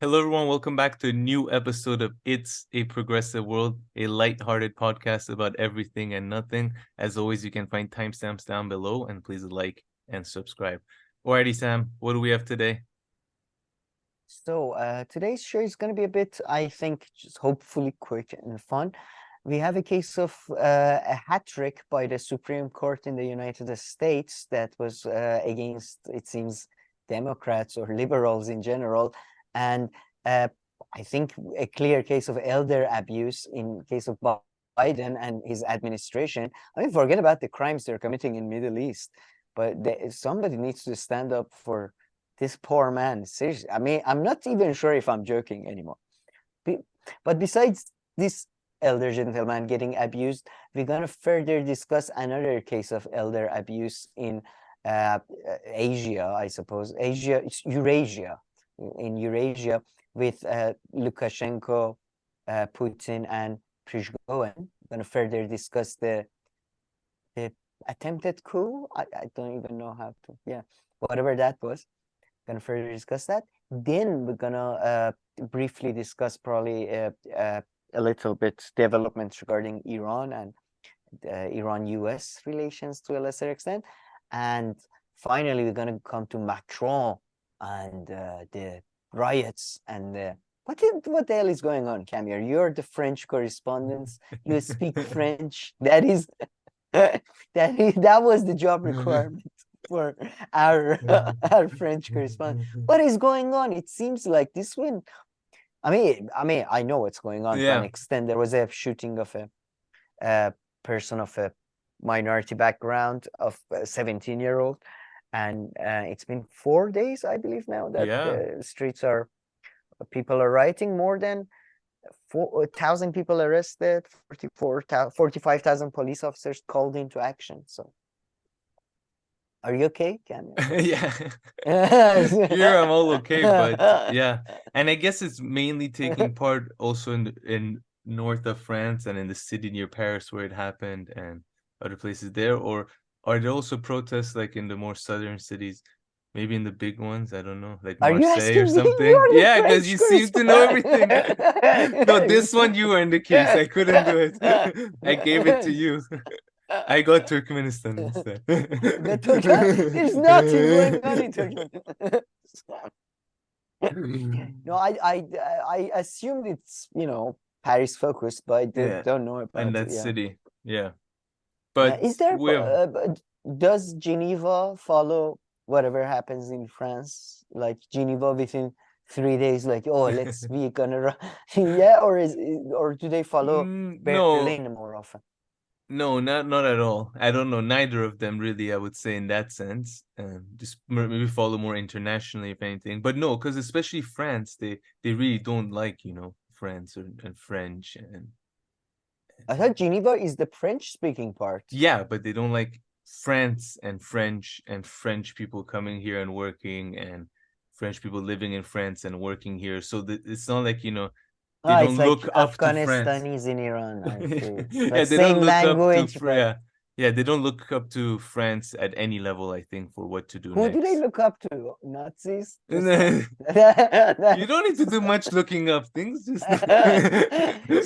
Hello, everyone. Welcome back to a new episode of It's a Progressive World, a lighthearted podcast about everything and nothing. As always, you can find timestamps down below, and please like and subscribe. Alrighty, Sam, what do we have today? So today's show is going to be a bit, I think, just hopefully quick and fun. We have a case of a hat trick by the Supreme Court in the United States that was against, it seems, Democrats or liberals in general. And I think a clear case of elder abuse in case of Biden and his administration. I mean, forget about the crimes they're committing in Middle East, but somebody needs to stand up for this poor man. Seriously, I mean, I'm not even sure if I'm joking anymore. But besides this elder gentleman getting abused, we're gonna further discuss another case of elder abuse in Asia, I suppose. Asia, it's Eurasia. In Eurasia, with Lukashenko, Putin, and Prigozhin. We're gonna further discuss the attempted coup. I don't even know how to. Yeah, whatever that was. Gonna further discuss that. Then we're gonna briefly discuss probably a little bit developments regarding Iran and Iran-US relations to a lesser extent. And finally, we're gonna come to Macron and the riots and what the hell is going on, Camille? You're the French correspondent. You speak French. That was the job requirement for our our French correspondent. What is going on? It seems like this one. I mean, I know what's going on to an extent. There was a shooting of a person of a minority background of a 17-year-old, and it's been 4 days, I believe, now that the streets are people are rioting. More than 4,000 people arrested, 45,000 police officers called into action. So, are you okay, Camille? Yeah. Here I'm all okay, but yeah. And I guess it's mainly taking part also in north of France and in the city near Paris where it happened and other places there, or are there also protests like in the more southern cities? Maybe in the big ones, I don't know, like Marseille or something. Yeah, because you seem to know everything. No, this one you were in the case. I couldn't do it. I gave it to you. I got Turkmenistan instead. There's nothing going on in Turkmenistan. No, I assumed it's Paris focused, but I don't know about and that city. Yeah, but is there? Does Geneva follow whatever happens in France? Like Geneva within 3 days, like let's be gonna yeah, or do they follow Berlin more often? No, not at all. I don't know. Neither of them really, I would say, in that sense. Just maybe follow more internationally, if anything. But no, because especially France, they really don't like France and French and. I thought Geneva is the French-speaking part. Yeah, but they don't like France and French people coming here and working and French people living in France and working here. So it's not like they don't look up to France. Afghanistanis in Iran. I see. Yeah, they don't look up to yeah, they don't look up to France at any level, I think, for what to do Who next. do they look up to? Nazis? You don't need to do much looking up things. Just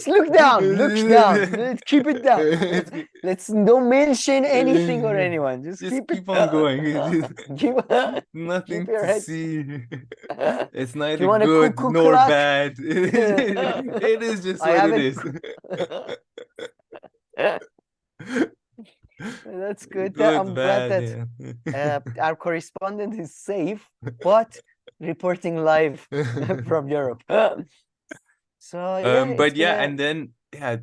look down. Let's keep it down. Let's don't mention anything or anyone. Just keep on going. Nothing to see. It's neither good nor bad. It is just what it is. That's good. I'm glad that our correspondent is safe, but reporting live from Europe. So yeah, but yeah, and then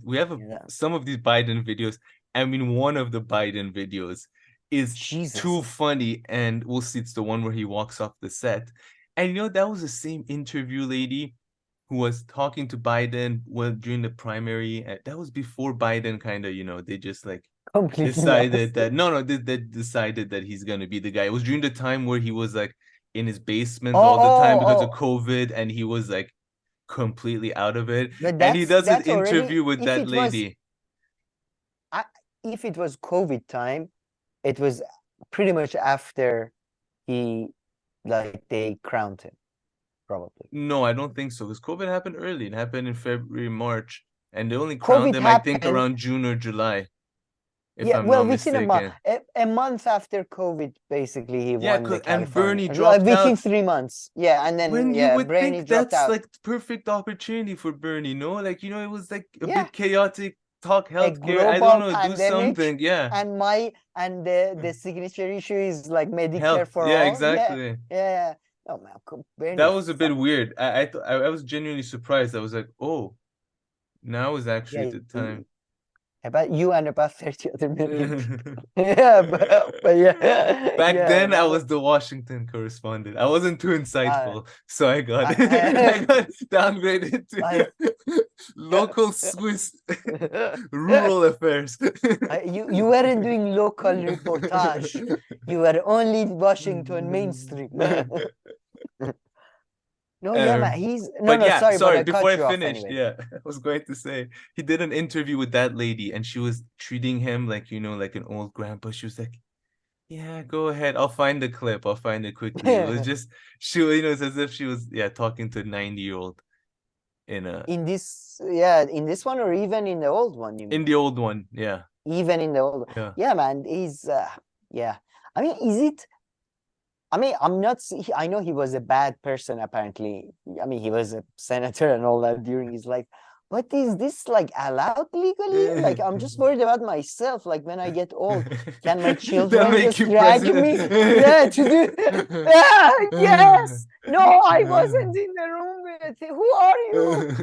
we have some of these Biden videos. I mean, one of the Biden videos is too funny, and we'll see. It's the one where he walks off the set, and that was the same interview lady who was talking to Biden during the primary. That was before Biden kind of, they just like decided that they decided that he's gonna be the guy. It was during the time where he was like in his basement all the time because of COVID, and he was like completely out of it. And he does an interview with that lady. If it was COVID time, it was pretty much after they crowned him. probably. No, I don't think so, because COVID happened early. It happened in February, March, and they only crowned COVID him, I think, happened. around June or July, if Yeah, I'm well, not within mistaken. a month after COVID, basically, he won the and California. Bernie dropped within out. 3 months. Yeah, and then When you would Bernie think dropped that's out. like the perfect opportunity for Bernie, no? Like, you know, it was like a Yeah. bit chaotic. Talk A healthcare. I global don't know, do pandemic, something. Yeah. and the signature issue is like Medicare Health. for Yeah, all. Yeah, exactly. yeah. Oh man, That Bernie was a bit weird. I was genuinely surprised. I was like, oh, now is actually Yeah, the time. about you and about 30 other million people. Yeah, but yeah, Back yeah, then, I that was. was the Washington correspondent. I wasn't too Uh, insightful, so I got I, I got downgraded I, to local Swiss rural affairs. you weren't doing local reportage. You were only Washington mainstream. No, yeah, man. But No, yeah, sorry, but sorry, I before cut I you off finished, anyway. yeah, I was going to say he did an interview with that lady and she was treating him like, you know, like an old grandpa. She was like, yeah, go ahead. I'll find the clip. I'll find it quickly. It was just you know, it's as if she was, yeah, talking to a 90-year-old in a In this one, or even in the old one, you mean? in the old one, yeah. Even in the old one. Yeah. Yeah, man. Yeah. I mean, I'm not. I know he was a bad person, apparently. I mean, he was a senator and all that during his life. But is this like allowed legally? Like, I'm just worried about myself. Like, when I get old, can my That children make just you drag president. me? Yeah, to do. Yeah, yes. No, I wasn't in the room with it. Who are you?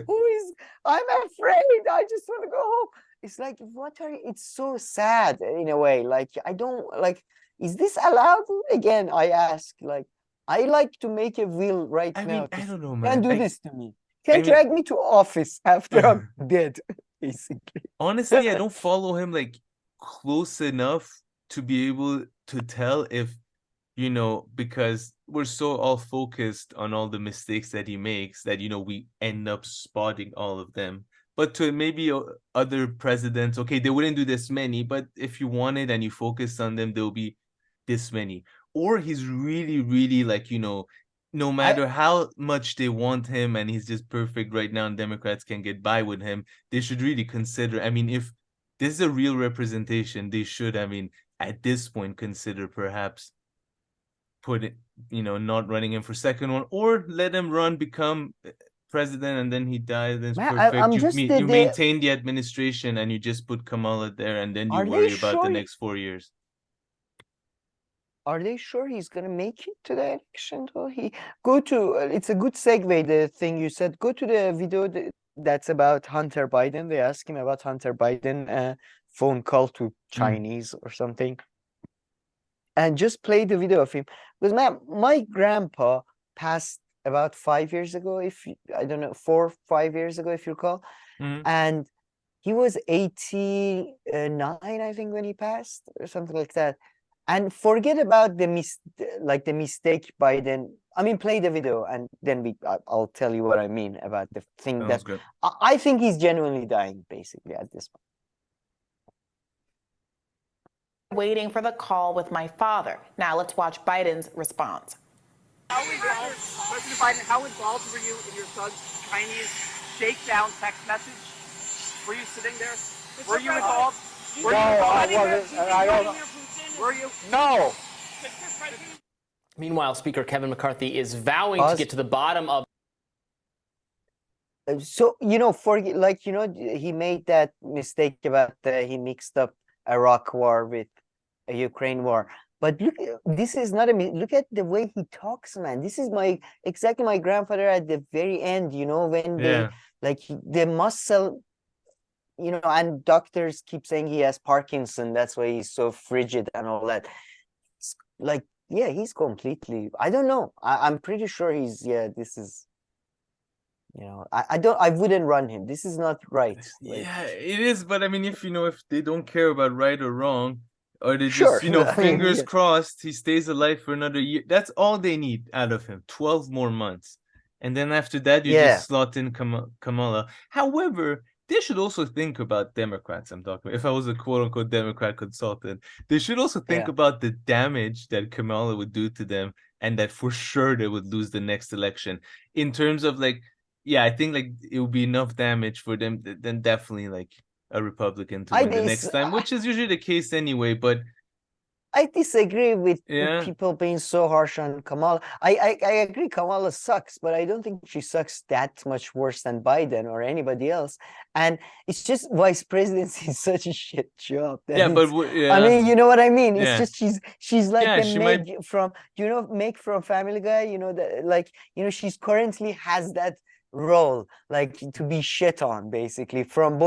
Who is? I'm afraid. I just want to go home. It's like, what are you? It's so sad in a way. Like, I don't like. Is this allowed? Again, I ask. Like, I like to make a will right I now. mean, I don't know, Can't man. do this to me. Can't drag me to office after I'm dead, basically. Honestly, I don't follow him like close enough to be able to tell if, you know, because we're so all focused on all the mistakes that he makes that, you know, we end up spotting all of them. But to maybe other presidents, okay, they wouldn't do this many, but if you wanted and you focus on them, there'll be this many. Or he's really, really like, you know, no matter how much they want him and he's just perfect right now and Democrats can get by with him, they should really consider. I mean, if this is a real representation, they should, I mean, at this point, consider perhaps put it, you know, not running him for second one, or let him run, become president, and then he dies. Then it's perfect. I'm just you maintain the administration and you just put Kamala there, and then you worry about the next 4 years. Are they sure he's gonna make it to the election? Though it's a good segue. The thing you said. Go to the video that's about Hunter Biden. They ask him about Hunter Biden phone call to Chinese or something, and just play the video of him. Because my grandpa passed about 5 years ago. I don't know, 4 or 5 years ago, if you recall, and he was 89, I think, when he passed, or something like that. And forget about the mistake Biden. I mean, play the video, and then I'll tell you what I mean about the thing that I think he's genuinely dying, basically, at this point. Waiting for the call with my father. Now let's watch Biden's response. President Biden, how involved were you in your son's Chinese shakedown text message? Were you sitting there? Were you involved? No, I wasn't. Were you? No. Meanwhile, Speaker Kevin McCarthy is vowing to get to the bottom of. So, you know, he made that mistake about he mixed up Iraq war with a Ukraine war. But look, this is not look at the way he talks, man. This is exactly my grandfather at the very end, you know, when the muscle, you know, and doctors keep saying he has Parkinson. That's why he's so frigid and all that. It's like, yeah, he's completely, I don't know. I'm pretty sure this is, you know, I wouldn't run him. This is not right. Yeah, it is. But I mean, if they don't care about right or wrong, or they just, you know, fingers crossed, he stays alive for another year. That's all they need out of him. 12 more months. And then after that, you just slot in Kamala. However, they should also think about Democrats. I'm talking about. If I was a quote unquote Democrat consultant, they should also think about the damage that Kamala would do to them, and that for sure they would lose the next election. In terms of like, yeah, I think like it would be enough damage for them, then definitely like a Republican to win the next time, which is usually the case anyway. But I disagree with people being so harsh on Kamala. I agree Kamala sucks, but I don't think she sucks that much worse than Biden or anybody else. And it's just vice presidency is such a shit job. Yeah, but I mean, you know what I mean? It's just she's like she Meg from, you know, Meg from Family Guy, you know, that like, you know, she's currently has that role, like to be shit on basically from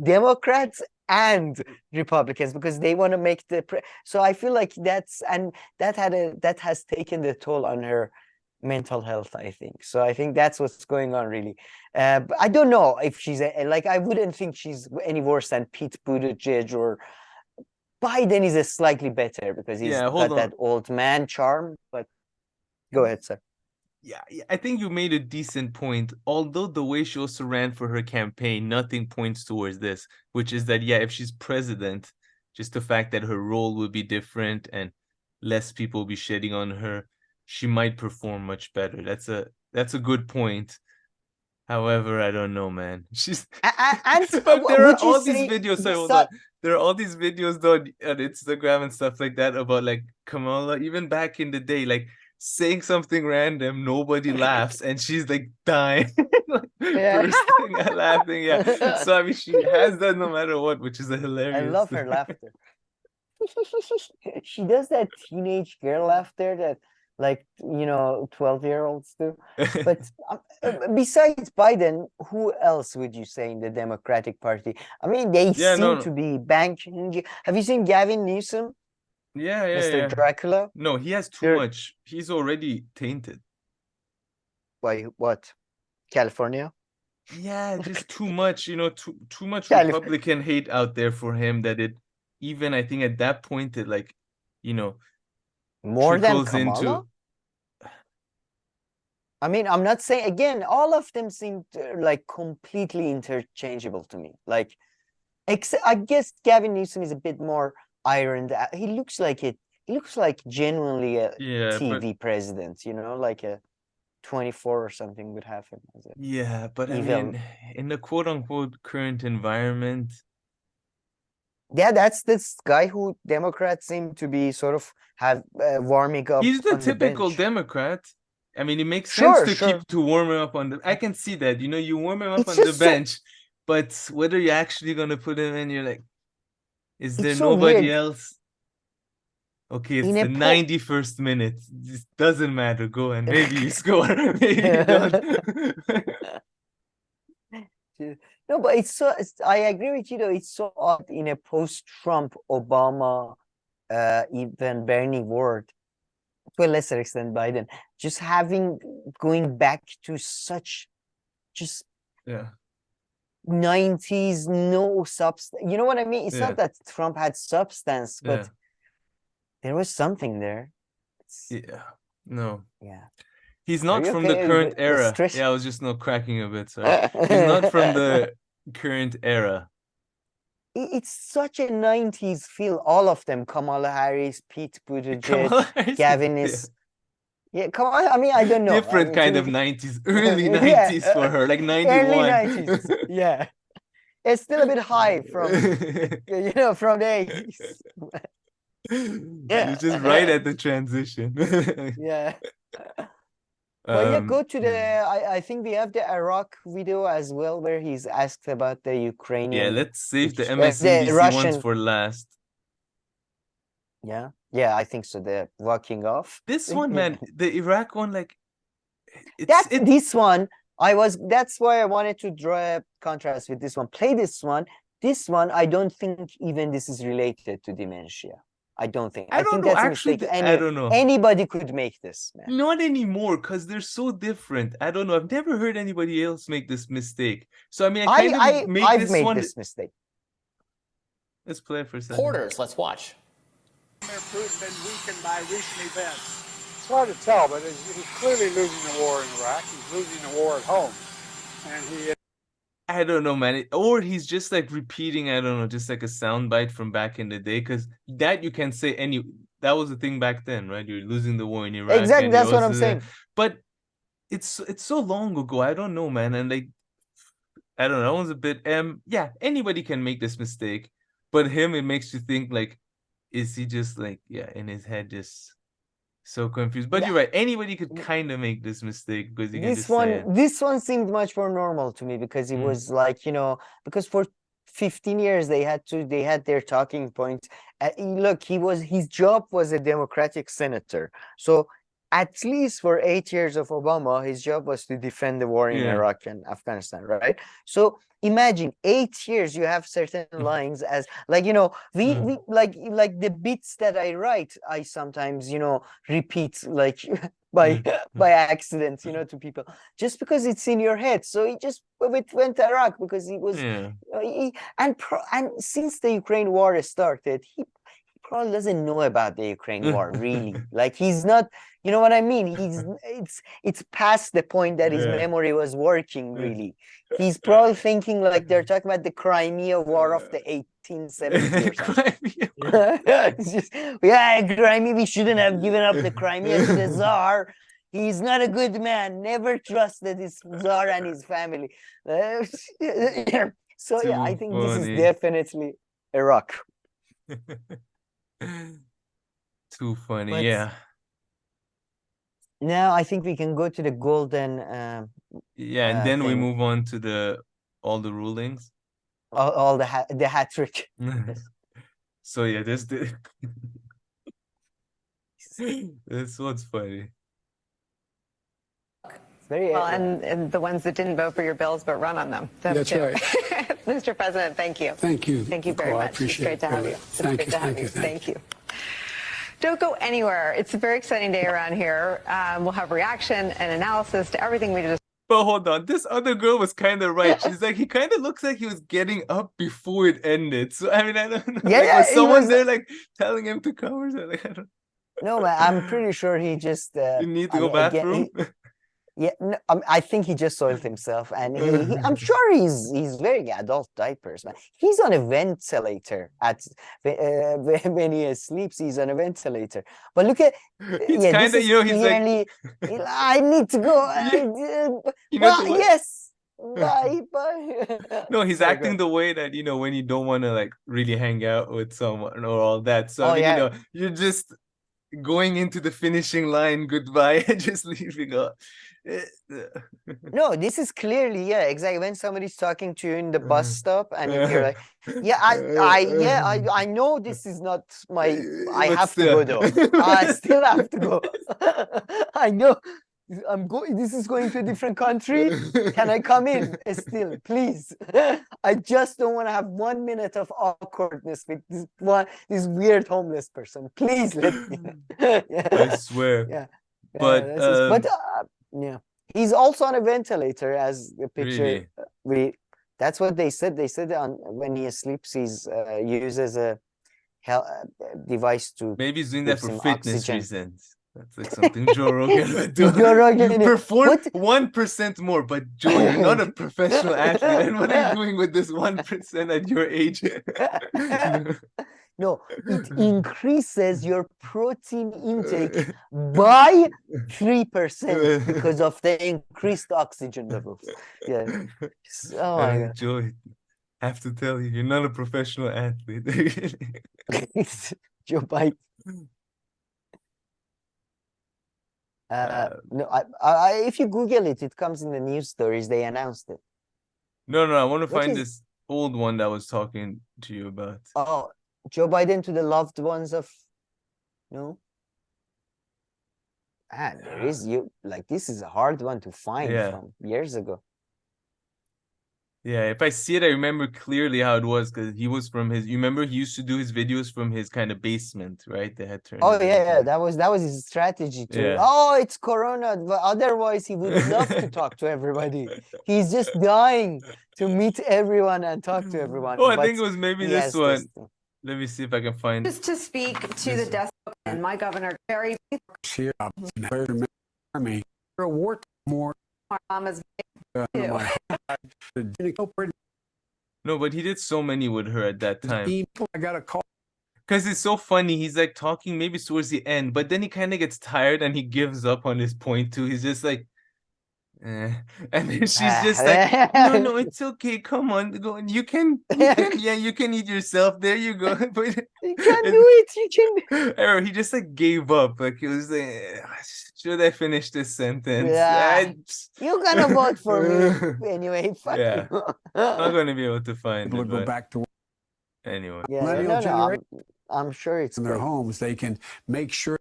Democrats and Republicans, because they want to make so I feel like that has taken the toll on her mental health, I think. So I think that's what's going on really. But I don't know if she's like, I wouldn't think she's any worse than Pete Buttigieg, or Biden is a slightly better because he's got that old man charm. But go ahead, sir. Yeah, I think you made a decent point. Although the way she also ran for her campaign, nothing points towards this, which is that, yeah, if she's president, just the fact that her role will be different and less people will be shedding on her, she might perform much better. That's a good point. However, I don't know, man. She's there are all these videos. Sorry, hold on. There are all these videos though on Instagram and stuff like that about like Kamala, even back in the day, like saying something random, nobody laughs, and she's like dying, like, bursting out laughing. Yeah. So I mean, she has that no matter what, which is a hilarious. I love her laughter. She does that teenage girl laughter that, like, you know, 12-year-olds do. But besides Biden, who else would you say in the Democratic Party? I mean, they seem to be banking. Have you seen Gavin Newsom? Yeah, Mr. Dracula? No, he has too much. He's already tainted. Why? What? California? Yeah, just too much. You know, too much Republican hate out there for him that it, even I think at that point it, like, you know, more than Kamala? I mean, I'm not saying, again, all of them seem like completely interchangeable to me. Like, I guess Gavin Newsom is a bit more ironed out. He looks like genuinely a TV president, you know, like a 24 or something would have him as a but evil. I mean, in the quote unquote current environment, that's this guy who Democrats seem to be sort of have warming up. He's the typical Democrat. I mean, it makes sense to warm him up on the. I can see that, you know, you warm him up on the bench, but whether you're actually gonna put him in, you're like, is there nobody else? Okay, it's the 91st minute. It doesn't matter. Go and maybe you score, maybe you don't. No, but I agree with you though. It's so odd in a post-Trump, Obama, even Bernie world, to a lesser extent Biden, just going back to such just 90s, no substance. You know what I mean? It's not that Trump had substance, but there was something there. He's not from the current era. I was just cracking a bit. Sorry. He's not from the current era. It's such a 90s feel. All of them. Kamala Harris, Pete Buttigieg, Gavin is... Yeah, come on. I mean, I don't know. Different kind of 90s. Early 90s for her. Like 91. Early 90s. Yeah. It's still a bit high from, you know, from the 80s. It's just right at the transition. Well, go to the. I think we have the Iraq video as well, where he's asked about the Ukrainian. Yeah, let's save the MSNBC ones for last. Yeah, I think so. The walking off. This one, man, the Iraq one, like. This one. That's why I wanted to draw a contrast with this one. Play this one. This one, I don't think even this is related to dementia. I don't think. I think that's actually, a mistake. I don't know. Anybody could make this, man. Not anymore, because they're so different. I don't know. I've never heard anybody else make this mistake. So I mean, I've made this mistake. Let's play it for a second. Reporters, let's watch. Putin been weakened by recent events? It's hard to tell, but he's clearly losing the war in Iraq. He's losing the war at home, and he. I don't know, man. Or he's just like repeating, I don't know, just like a soundbite from back in the day. Because that you can say that was the thing back then, right? You're losing the war in Iraq. Exactly, and that's what I'm saying. But it's so long ago. I don't know, man. And like, I don't know. That one's a bit. Yeah, anybody can make this mistake, but him, it makes you think like, is he just like, yeah, in his head just so confused? But you're right. Anybody could kind of make this mistake because you can just say it. This one seemed much more normal to me because it was like, you know, because for 15 years they had their talking points. Look, his job was a Democratic senator, so at least for 8 years of Obama, his job was to defend the war in Iraq and Afghanistan, right? So imagine 8 years you have certain lines as like, you know, we like the bits that I write, I sometimes, you know, repeat like by accident, you know, to people, just because it's in your head. So he just went to Iraq because he was and since the Ukraine war started, he probably doesn't know about the Ukraine war, really. Like, he's not, you know what I mean? It's past the point that his memory was working, really. He's probably thinking like they're talking about the Crimea War of the 1870s. Crimea, we shouldn't have given up the Crimea to the Tsar. He's not a good man. Never trusted his Tsar and his family. So yeah, I think this is definitely Iraq. Too funny, yeah. Now I think we can go to the golden and then we move on to all the rulings, all the hat trick. So yeah, this one's funny. Very well, and the ones that didn't vote for your bills but run on them. That's right. Mr. President, thank you. Thank you. Thank you very much. Appreciate it's great to have you. Thank you. Don't go anywhere. It's a very exciting day around here. We'll have reaction and analysis to everything we just. But hold on, this other girl was kind of right. She's like, he kind of looks like he was getting up before it ended. So I mean, I don't know. Yeah, was someone there like telling him to come or something? Like, I don't. No, man, I'm pretty sure he just. You need to go bathroom. Yeah, no, I think he just soiled himself, and I'm sure he's wearing adult diapers, man. He's on a ventilator when he sleeps. He's on a ventilator. But look at he's kind of, you know, he's clearly, like, I need to go. You know, yes. Bye. No, he's acting the way that, you know, when you don't want to like really hang out with someone or all that. So I mean, you know, you're just going into the finishing line, goodbye, and just leaving up. No, this is clearly, exactly, when somebody's talking to you in the bus stop and you're like, I know this is not my, I have to go though. I still have to go. I know this is going to a different country. Can I come in still, please? I just don't want to have 1 minute of awkwardness with this weird homeless person. Please let me. I swear. But yeah, he's also on a ventilator, as the picture. Really? That's what they said. They said when he sleeps, he's uses a device to. Maybe he's doing that for fitness reasons. That's like something Joe Rogan would do. Joe Rogan, you perform 1% more, but Joe, you're not a professional athlete. And what are you doing with this 1% at your age? No, it increases your protein intake by 3% because of the increased oxygen levels. Yeah. Oh my God. Joe, I have to tell you, you're not a professional athlete. Joe Biden. No, if you Google it, it comes in the news stories. They announced it. No, I want to find this old one that I was talking to you about. Oh, Joe Biden to the loved ones of, no. There is this is a hard one to find from years ago. Yeah, if I see it, I remember clearly how it was, because he was from his. You remember he used to do his videos from his kind of basement, right? They had turned. Oh yeah, that was his strategy too. Yeah. Oh, it's Corona, but otherwise he would love to talk to everybody. He's just dying to meet everyone and talk to everyone. Oh, I think it was maybe this one. Let me see if I can find. Just to speak to the desk, and my governor very. Here, army. War more. Obama's No, but he did so many with her at that time. I got a call. Because it's so funny. He's like talking maybe towards the end, but then he kind of gets tired and he gives up on his point too. He's just like, eh. And then she's just like, no, it's okay. Come on, go. You can, yeah, you can eat yourself. There you go. But you can do it. You can. I remember he just like gave up. Like he was like, should I finish this sentence? Yeah. You're gonna vote for me anyway. Fuck Yeah. you. Not gonna be able to find People it. go but back to anyway. Yeah, I'm sure it's in their great. homes. They can make sure.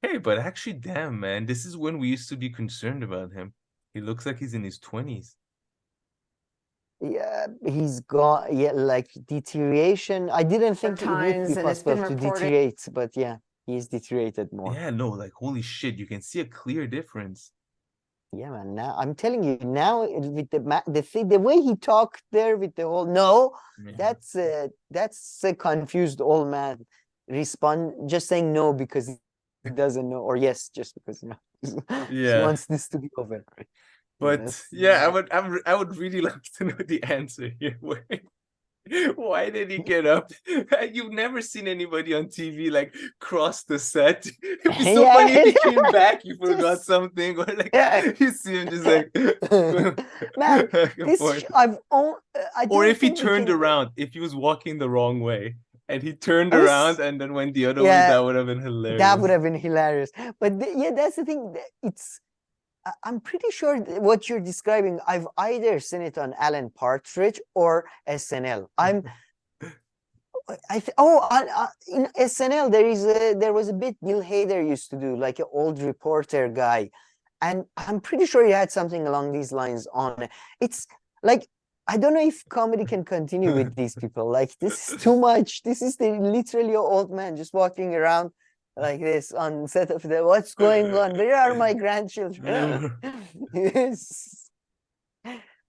Hey, but actually, damn, man, this is when we used to be concerned about him. He looks like he's in his 20s. Yeah, he's got like deterioration. I didn't think it would be possible to deteriorate, but yeah, he's deteriorated more. Yeah, no, like holy shit, you can see a clear difference. Yeah, man. Now I'm telling you, now with the way he talked there with the whole that's a confused old man just saying no because he doesn't know, or yes just because he wants this to be over. But yeah, I would really like to know the answer here. Why did he get up? You've never seen anybody on TV like cross the set. It'd be so funny if he came back, you forgot something, or like you see him just like man, or if he turned around, if he was walking the wrong way and he turned around and then went the other way, that would have been hilarious. That would have been hilarious. But yeah, that's the thing. I'm pretty sure what you're describing, I've either seen it on Alan Partridge or SNL. In SNL there was a bit Bill Hader used to do, like an old reporter guy, and I'm pretty sure he had something along these lines on. It's like, I don't know if comedy can continue with these people. Like, this is too much. This is literally an old man just walking around like this on set of what's going on? Where are my grandchildren? Yes.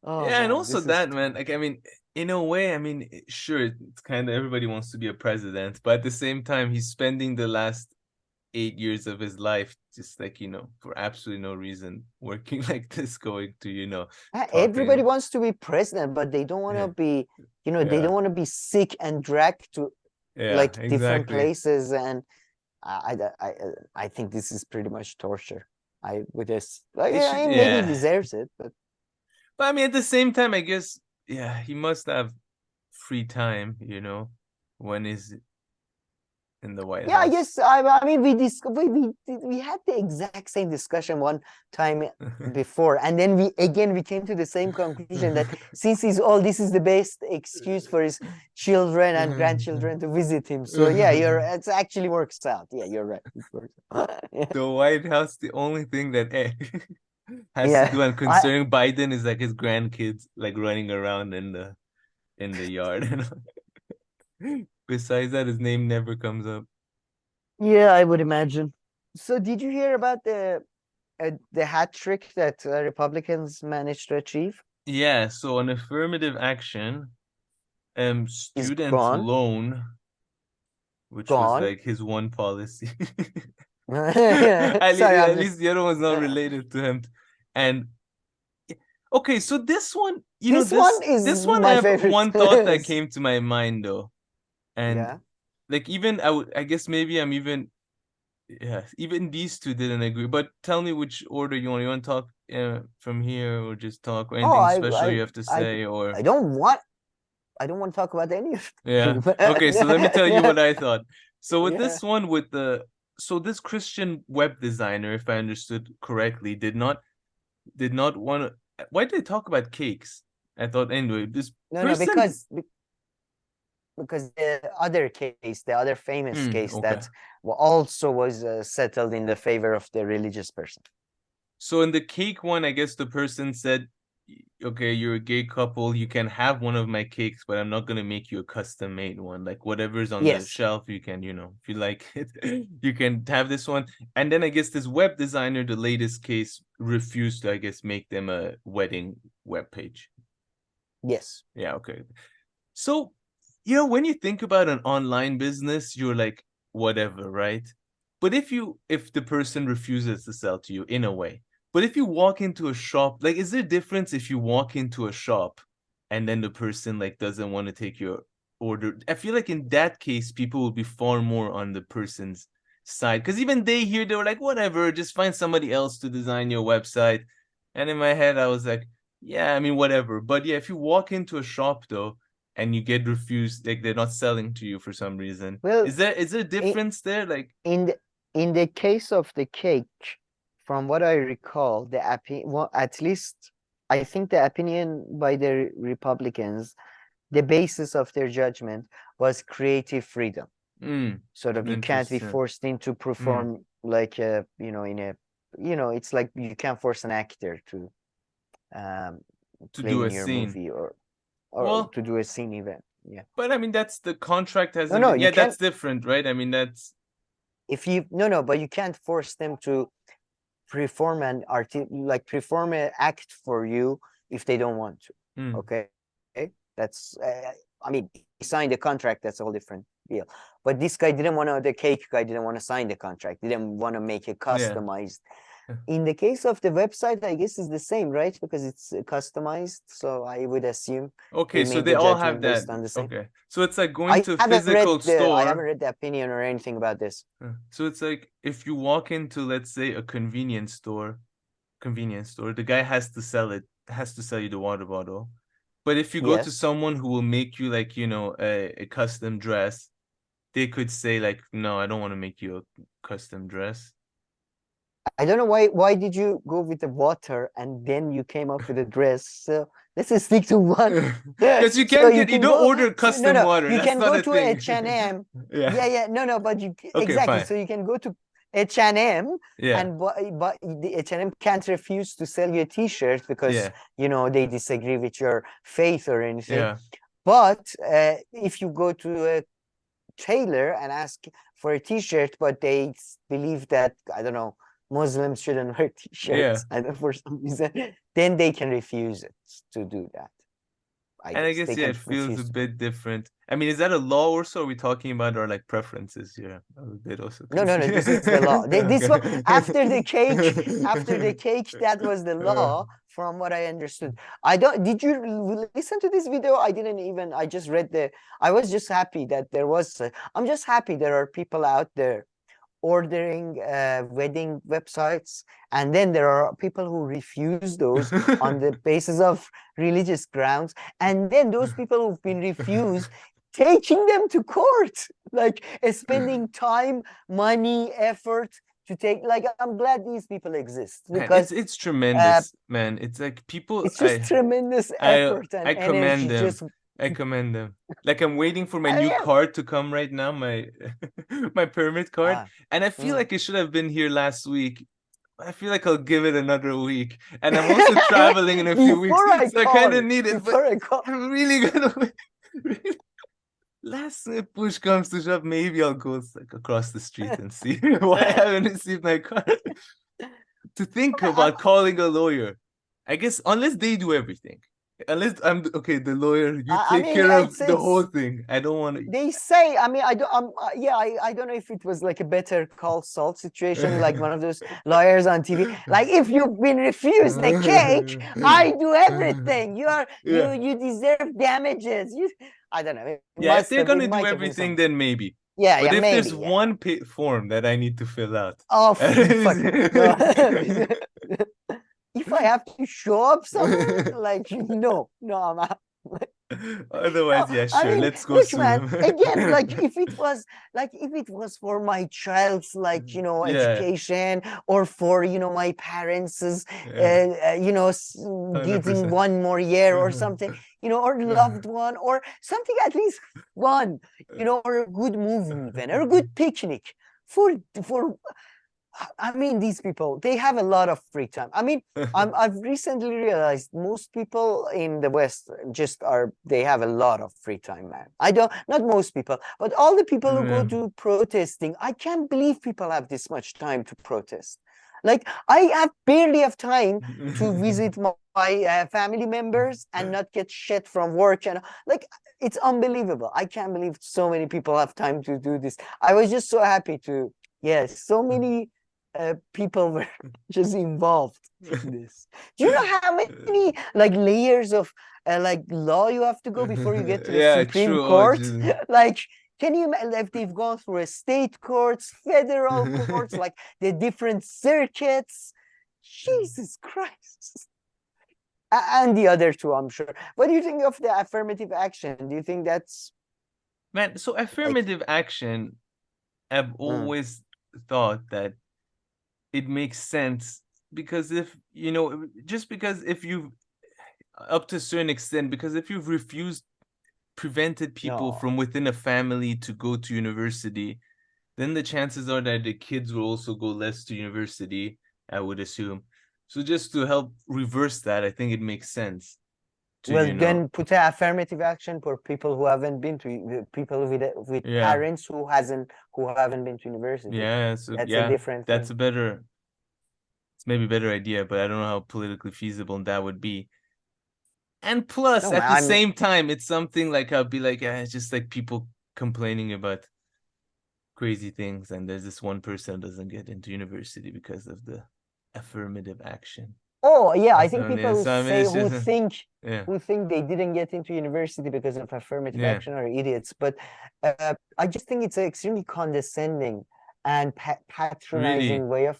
Oh, yeah, man, and also that, man, like, I mean, in a way, I mean, sure, it's kind of everybody wants to be a president, but at the same time, he's spending the last 8 years of his life just like, for absolutely no reason working like this, going to, everybody wants to be president, but they don't want to be, they don't want to be sick and dragged to different places. And I think this is pretty much torture. Maybe he deserves it, but I mean, at the same time, I guess, yeah, he must have free time, when is in the White House. I guess I mean we had the exact same discussion one time before, and then we came to the same conclusion that since he's old, this is the best excuse for his children and grandchildren to visit him. So yeah, it actually works out. Yeah, you're right. It works out. The White House, the only thing that has to do and concerning Biden is like his grandkids like running around in the yard. Besides that, his name never comes up. Yeah, I would imagine. So did you hear about the hat trick that Republicans managed to achieve? Yeah, so an affirmative action, student loan, which was like his one policy. At least the other one's not related to him. And okay, so this one, this one I have favorite. One thought that came to my mind though. And like, even I guess maybe I'm even these two didn't agree. But tell me which order you want. You want to talk from here, or just talk, or anything special you have to say? Or I don't want to talk about any of them. Yeah. Okay, so let me tell you what I thought. So with this one, this Christian web designer, if I understood correctly, did not want to. Why did they talk about cakes? I thought anyway. Because the other famous case that also was settled in the favor of the religious person. So in the cake one, I guess the person said, okay, you're a gay couple, you can have one of my cakes, but I'm not going to make you a custom made one. Like whatever's on the shelf, you can, if you like it, you can have this one. And then I guess this web designer, the latest case, refused to, I guess, make them a wedding web page. Yes. Yeah, okay. So, when you think about an online business, you're like, whatever, right? But if the person refuses to sell to you in a way, But if you walk into a shop, like, is there a difference if you walk into a shop and then the person like doesn't want to take your order? I feel like in that case, people will be far more on the person's side, because even they were like, whatever, just find somebody else to design your website. And in my head, I was like, yeah, I mean, whatever. But yeah, if you walk into a shop though and you get refused, like they're not selling to you for some reason, Well, is there a difference there? Like in the case of the cake, from what I recall, well, at least I think the opinion by the Republicans, the basis of their judgment was creative freedom. Sort of, you can't be forced into perform like a, it's like you can't force an actor to play do a in your scene movie or well, to do a scene event. Yeah. But I mean, that's the contract has. No, yeah, that's different, right? I mean, that's if you but you can't force them to perform an perform an act for you if they don't want to. Okay, that's I mean, he signed a contract. That's a whole different deal. But this guy didn't want to. The cake guy didn't want to sign the contract. Didn't want to make it customized. Yeah. In the case of the website, I guess it's the same, right? Because it's customized. So I would assume. Okay, so they all have that. Okay, so it's like going to a physical store. I haven't read the opinion or anything about this. So it's like if you walk into, let's say, a convenience store, the guy has to sell you the water bottle. But if you go to someone who will make you like, a custom dress, they could say like, no, I don't want to make you a custom dress. I don't know why did you go with the water and then you came up with a dress? So let's just stick to one. Because you can't you don't order custom water. You can go to H&M. But you exactly. Fine. So you can go to H&M and but the H&M can't refuse to sell you a t-shirt because they disagree with your faith or anything. Yeah. But if you go to a tailor and ask for a t-shirt, but they believe that, I don't know, Muslims shouldn't wear t-shirts for some reason, then they can refuse it to do that. I guess it feels a bit different. I mean, is that a law also? Or are we talking about our like preferences here? A bit also. No. This is the law. This one after the cake, that was the law, from what I understood. Did you listen to this video? I just read I was just happy that there was. I'm just happy there are people out there ordering wedding websites, and then there are people who refuse those on the basis of religious grounds, and then those people who've been refused taking them to court, like spending time, money, effort to take. Like, I'm glad these people exist, because man, it's tremendous, man. It's like people. It's just tremendous effort and I commend them. I commend them. Like, I'm waiting for my new card to come right now, my permit card, and I feel like it should have been here last week. I feel like I'll give it another week, and I'm also traveling in a few weeks, so I kind of need it. But I'm really gonna. Last push comes to shove, maybe I'll go like across the street and see why I haven't received my card. To think about calling a lawyer, I guess, unless they do everything. Unless I'm okay, the lawyer, you take care of the whole thing. I don't want to. They say, I mean, I don't. I don't know if it was like a Better Call Saul situation, like one of those lawyers on TV. Like, if you've been refused a cake, I do everything. You deserve damages. I don't know. If they're gonna do everything, then maybe. But if there's one form that I need to fill out. Oh, if I have to show up somewhere, like, no, I'm out. Otherwise, sure. I mean, let's go soon. Man, again, like, if it was for my child's, like, education, or for, my parents' getting one more year or something, or loved one, or something, at least one, or a good movie even, or a good picnic for I mean, these people, they have a lot of free time. I mean, I've recently realized most people in the West they have a lot of free time, man. Not most people, but all the people who go to protesting, I can't believe people have this much time to protest. Like, I barely have time to visit my family members and not get shit from work. And like, it's unbelievable. I can't believe so many people have time to do this. I was just so happy so many people were just involved in this. Do you know how many like layers of like law you have to go before you get to the Supreme Court? Like, can you imagine if they've gone through a state courts, federal courts, like the different circuits? Jesus Christ. And the other two, I'm sure. What do you think of the affirmative action? Do you think that's... Man, so affirmative action, I've always thought that it makes sense because if, you know, just because if you've, up to a certain extent, because if you've prevented people from within a family to go to university, then the chances are that the kids will also go less to university, I would assume. So just to help reverse that, I think it makes sense. Well, then put an affirmative action for people who haven't been to, people with parents who haven't been to university. Yeah, so that's a different that's thing. It's maybe a better idea, but I don't know how politically feasible that would be. And plus, at the same time, it's something like I'll be like, it's just like people complaining about crazy things, and there's this one person that doesn't get into university because of the affirmative action. Oh yeah, I think people who think they didn't get into university because of affirmative action are idiots. But I just think it's an extremely condescending and patronizing way of.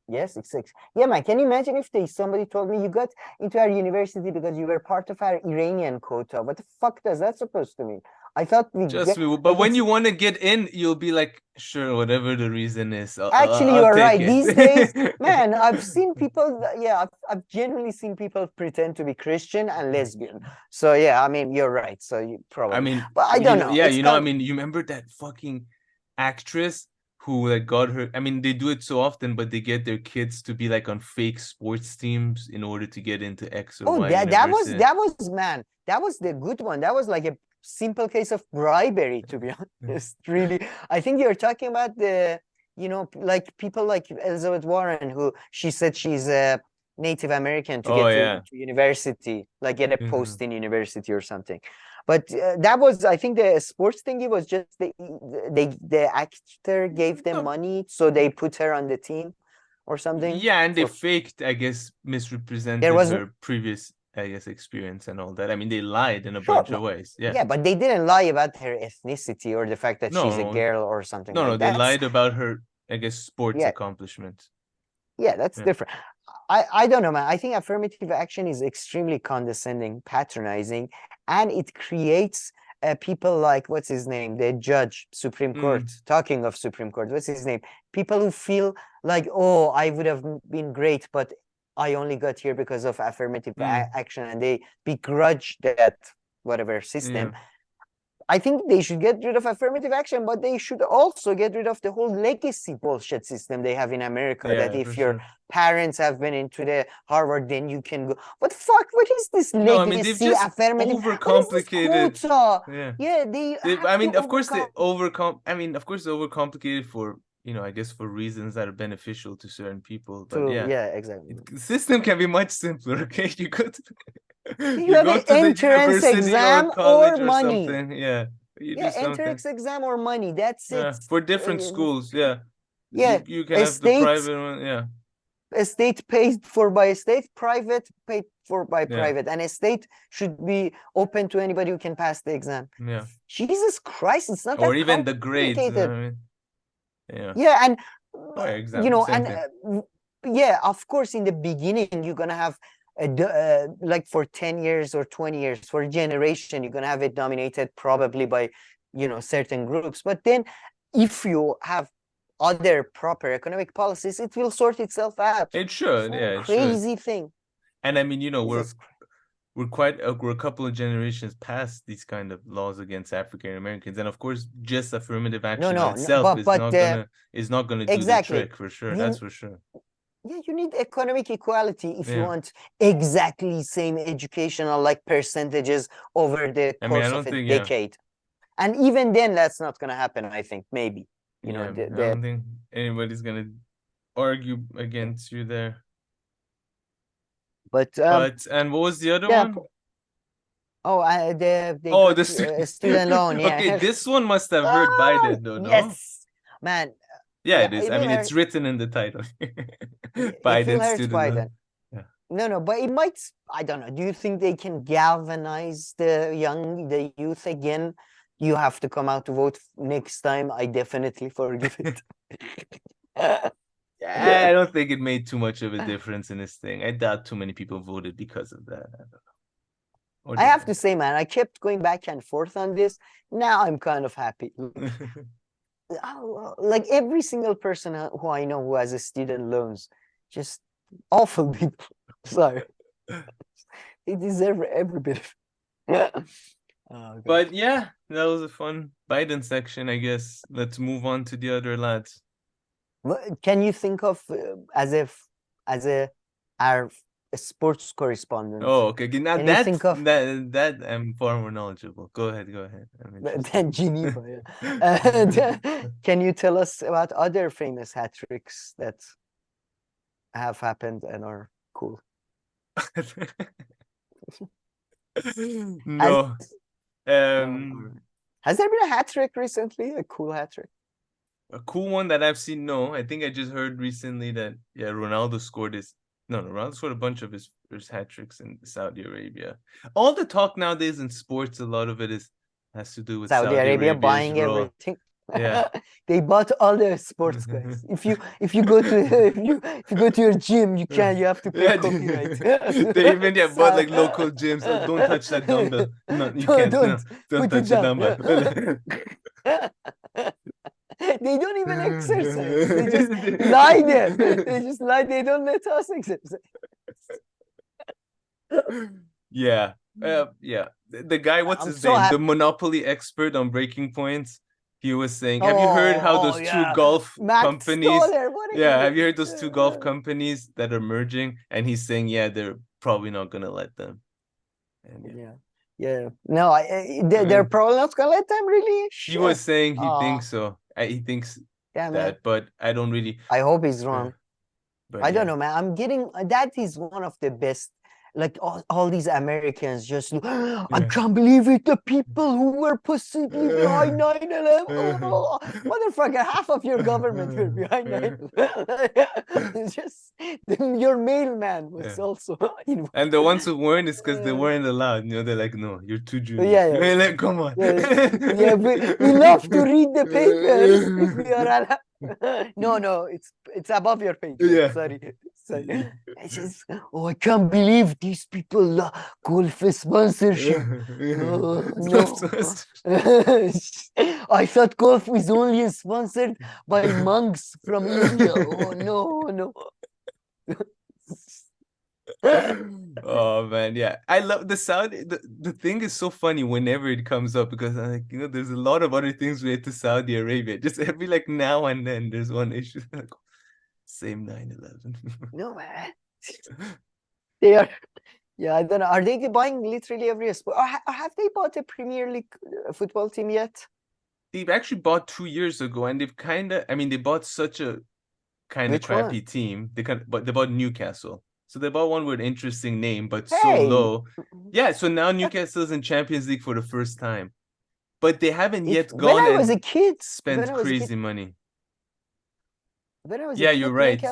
Yes, it's yeah, man. Can you imagine if somebody told me you got into our university because you were part of our Iranian quota? What the fuck does that supposed to mean? I thought but when you want to get in, you'll be like, sure, whatever the reason is. Actually, you are right. These days, man, I've seen people. Yeah, I've genuinely seen people pretend to be Christian and lesbian. So yeah, I mean, you're right. So you probably. I mean, but I don't know. Yeah, I mean, you remember that fucking actress who like got her? I mean, they do it so often, but they get their kids to be like on fake sports teams in order to get into X or Y. That was man. That was the good one. That was like a simple case of bribery, to be honest. Really, I think you're talking about the, like people like Elizabeth Warren, who she said she's a Native American to get to university, like get a post in university or something. But that was, I think, the sports thingy was just the actor gave them money, so they put her on the team or something. Yeah, and they faked, I guess, misrepresented her previous, I guess, experience and all that. I mean, they lied in a bunch of ways. Yeah. Yeah, but they didn't lie about her ethnicity or the fact that she's a girl or something. No, they lied about her, I guess, sports accomplishments. Yeah, that's different. I don't know, man. I think affirmative action is extremely condescending, patronizing, and it creates people like, what's his name? The judge, Supreme Court. Talking of Supreme Court, what's his name? People who feel like, oh, I would have been great, but I only got here because of affirmative action, and they begrudge that whatever system. I think they should get rid of affirmative action, but they should also get rid of the whole legacy bullshit system they have in America, that if your parents have been into the Harvard, then you can go. What the fuck? What is this legacy affirmative? Overcomplicated. I mean, of course, they overcomplicated for, I guess for reasons that are beneficial to certain people. But exactly. The system can be much simpler, okay? You could you have an entrance exam or money. Entrance exam or money. That's it. For different schools, you can have the private one, A state paid for by a state, private paid for by private, and a state should be open to anybody who can pass the exam. Yeah. Jesus Christ, it's not or even the grades. and of course, in the beginning, you're gonna have like for 10 years or 20 years, for a generation, you're gonna have it dominated probably by certain groups. But then if you have other proper economic policies, it will sort itself out. It should. Crazy thing. And I mean, we're a couple of generations past these kind of laws against African Americans, and of course, just affirmative action itself is not gonna do the trick for sure. That's for sure. Yeah, you need economic equality if you want exactly same educational like percentages over the course of a decade. And even then, that's not going to happen, I think, maybe. I don't think anybody's going to argue against you there. But and what was the other one? Oh, the student loan. Yeah. Okay, this one must have hurt Biden, though. No? Yes, man. Yeah, it is. I mean, it's written in the title. Biden student. Yeah. No, but it might. I don't know. Do you think they can galvanize the youth again? You have to come out to vote next time. I definitely forgive it. I don't think it made too much of a difference in this thing. I doubt too many people voted because of that. I don't know. I have to say, man, I kept going back and forth on this. Now I'm kind of happy. Like every single person who I know who has a student loans, just awful people. Sorry. They deserve every bit of it. But yeah, that was a fun Biden section, I guess. Let's move on to the other lads. Can you think of our sports correspondent? Oh, okay. Now that I'm far more knowledgeable. Go ahead. Than Geneva, yeah. Can you tell us about other famous hat tricks that have happened and are cool? No. Has there been a hat trick recently? A cool hat trick? A cool one that I've seen? No. I think I just heard recently that Ronaldo scored Ronaldo scored a bunch of his hat tricks in Saudi Arabia. All the talk nowadays in sports, a lot of it has to do with Saudi Arabia buying everything. Yeah, they bought all the sports guys. If you go to your gym, you have to pay copyright. They even bought like local gyms. Oh, don't touch that dumbbell. No, you can't. Don't touch the dumbbell. They don't even exercise. They just lie there. They just lie. They don't let us exercise. Yeah. The guy, what's his name? The monopoly expert on breaking points. He was saying, have you heard how those two golf companies? Have you heard those two golf companies that are merging? And he's saying, they're probably not gonna let them. And no, they're probably not gonna let them. Really? He was saying he thinks so. He thinks that, but I don't really. I hope he's wrong. But I don't know, man. I'm getting that is one of the best. Like all these Americans just, I can't believe it. The people who were possibly behind 9/11. Oh, motherfucker, half of your government were behind 9/11. Just your mailman was also involved. And the ones who weren't is because they weren't allowed. They're like, no, you're too junior. Like, come on. We love to read the papers if we are allowed. No, it's above your page. Sorry. It's just, I can't believe these people golf sponsorship. No. I thought golf was only sponsored by monks from India. Oh no. Oh man, I love the Saudi. The thing is so funny whenever it comes up because there's a lot of other things related to Saudi Arabia. Just every now and then there's one issue. Same 9/11. No, man. They are. I don't know. Are they buying literally every sport? Or have they bought a Premier League football team yet? They've actually bought 2 years ago, and they've they bought such a kind of crappy team. They bought Newcastle. So they bought one with an interesting name, but so low. Yeah, so now Newcastle's in Champions League for the first time. But they haven't yet gone when I was a kid, spent crazy money. When I was you're right.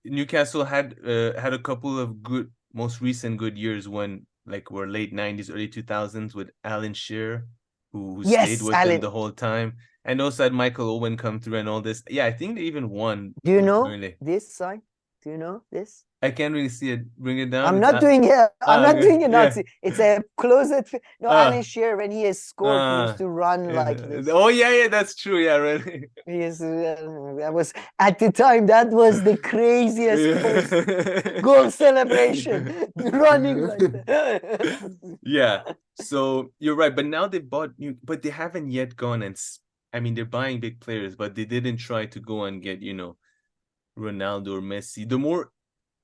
Newcastle had a couple of most recent good years when were late 90s, early 2000s with Alan Shearer, who stayed with them the whole time. And also had Michael Owen come through and all this. Yeah, I think they even won. Do you know this song? Do you know this? I can't really see it. Bring it down. I'm not doing it. I'm not doing it. Nazi. It's a closet. No, Alan Shearer, when he has scored, he used to run like this. Oh yeah, that's true. Yeah, really. He is. That was at the time. That was the craziest goal celebration, running like that. Yeah. So you're right, but now they bought but they haven't yet gone and. I mean, they're buying big players, but they didn't try to go and get Ronaldo or Messi. The more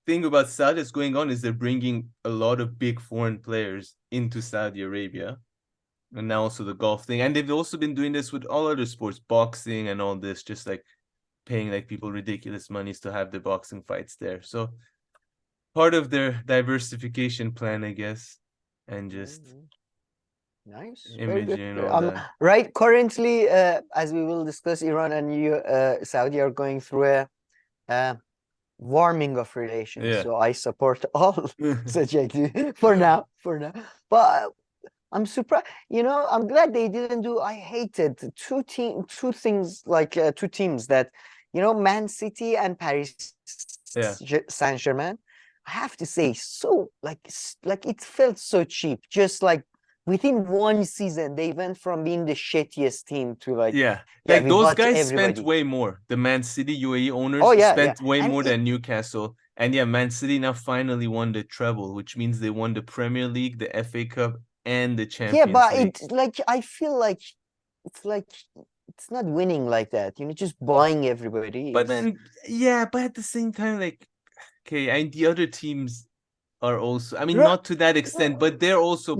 thing about Saudi that's going on is they're bringing a lot of big foreign players into Saudi Arabia, and now also the golf thing. And they've also been doing this with all other sports, boxing and all this, just paying people ridiculous monies to have the boxing fights there. So part of their diversification plan, I guess, and just Nice. Very image, good. you know, that. Right. Currently, as we will discuss, Iran and Saudi are going through a warming of relations. Yeah. So I support all such activity for now. But I'm surprised. I'm glad they didn't do. I hated two things like two teams that, Man City and Paris Saint-Germain. I have to say, so like it felt so cheap. Just like within one season, they went from being the shittiest team to like like those guys everybody. spent way more. The Man City UAE owners spent way more than Newcastle. And Man City now finally won the treble, which means they won the Premier League, the FA Cup, and the Champions League. Yeah, but it's like I feel like it's not winning like that. Just buying everybody. But then, but at the same time, like, okay, and the other teams are also, I mean, not to that extent, but they're also,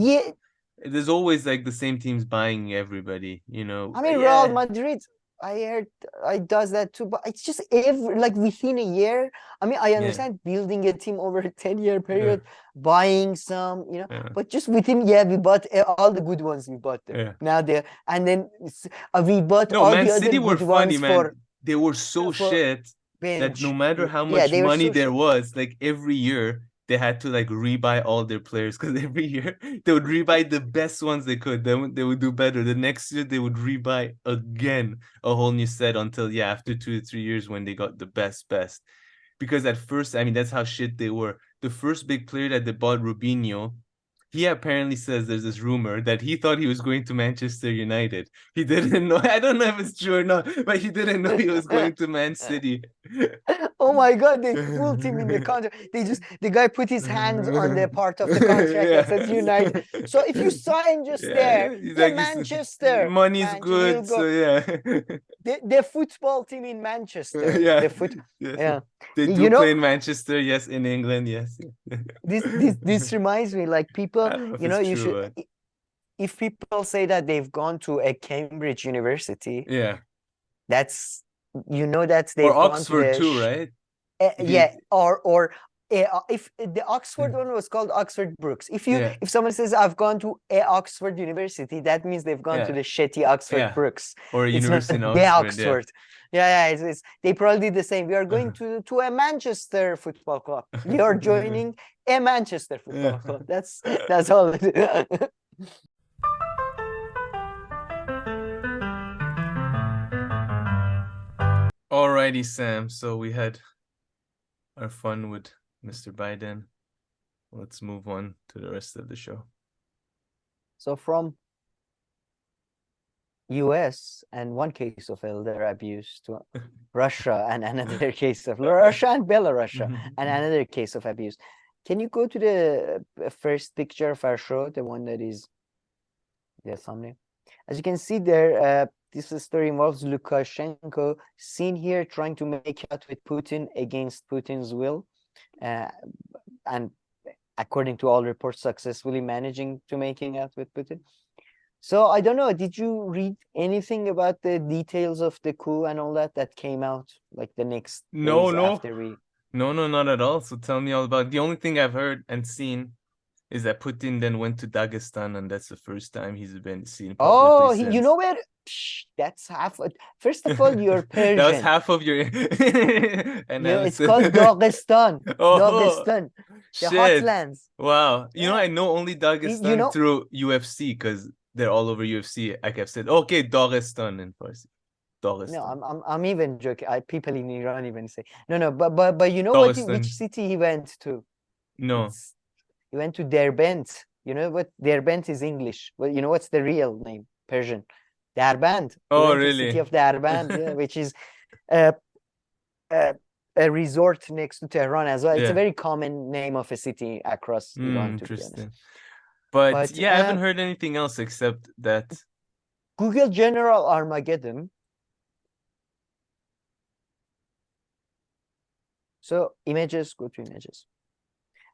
there's always like the same teams buying everybody, I mean, Real Madrid, I heard it does that too, but it's just like within a year. I mean, I understand building a team over a 10-year period, buying some, but just within, we bought all the good ones. We bought them. Now and then we bought all Man the other City were good funny, ones man. They were so shit that no matter how much money there was, like every year they had to like rebuy all their players, because every year they would rebuy the best ones they could. Then they would do better. The next year they would rebuy again a whole new set until after 2 to 3 years when they got the best. Because at first, I mean, that's how shit they were. The first big player that they bought, Rubinho, he apparently says there's this rumor that he thought he was going to Manchester United. He didn't know. I don't know if it's true or not, but he didn't know he was going to Man City. Oh my God, they pulled him in the contract. The guy put his hands on the part of the contract that says United. So if you sign just there, like, Manchester. Money's good, so The football team in Manchester. They do play in Manchester, yes, in England, yes. This reminds me, like, people, you should, if people say that they've gone to a Cambridge University, that's, that they've or gone Oxford to too, right? Or if the Oxford one was called Oxford Brookes. If someone says I've gone to a Oxford University, that means they've gone to the shitty Oxford Brookes or a university in Oxford. It's, they probably did the same. We are going to a Manchester football club. You're joining a Manchester football club. That's all it is. Alrighty, Sam. So we had our fun with Mr. Biden. Let's move on to the rest of the show. So from US and one case of elder abuse to Russia and another case of Russia and Belarus and another case of abuse. Can you go to the first picture of our show, the one that is the thumbnail? As you can see there, this story involves Lukashenko, seen here trying to make out with Putin against Putin's will, and according to all reports, successfully managing to making out with Putin. So I don't know, did you read anything about the details of the coup and all that came out like the next days after we... No, not at all. So tell me all about it. The only thing I've heard and seen is that Putin then went to Dagestan, and that's the first time he's been seen publicly since. You know where? That's half. First of all, you're Persian. That was half of your it's called Dagestan. Dagestan. The Hotlands. Wow. You know, I know only Dagestan through UFC, because they're all over UFC. Like I've said, okay, Dagestan in Farsi. Dagestan. No, I'm even joking. People in Iran even say no, but you know which city he went to? No. He went to Derbent. You know what Derbent is English? Well, you know what's the real name? Persian. Derbent. Oh, really? The city of Derbent, which is a resort next to Tehran as well. It's a very common name of a city across Iran. Interesting. But I haven't heard anything else except that. Google General Armageddon. So images, go to images.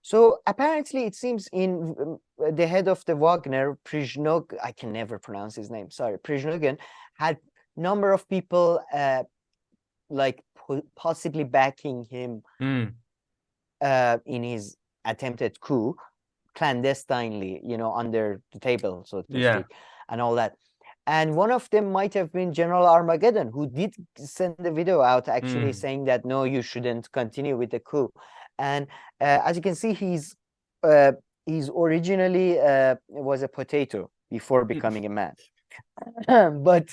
So apparently it seems in the head of the Wagner, Prigozhin, I can never pronounce his name, sorry, Prigozhin, had number of people like possibly backing him in his attempted coup. clandestinely, you know, under the table, so to Yeah. speak, and all that. And one of them might have been General Armageddon, who did send the video out actually saying that, no, you shouldn't continue with the coup. And as you can see, he's originally was a potato before becoming a man. But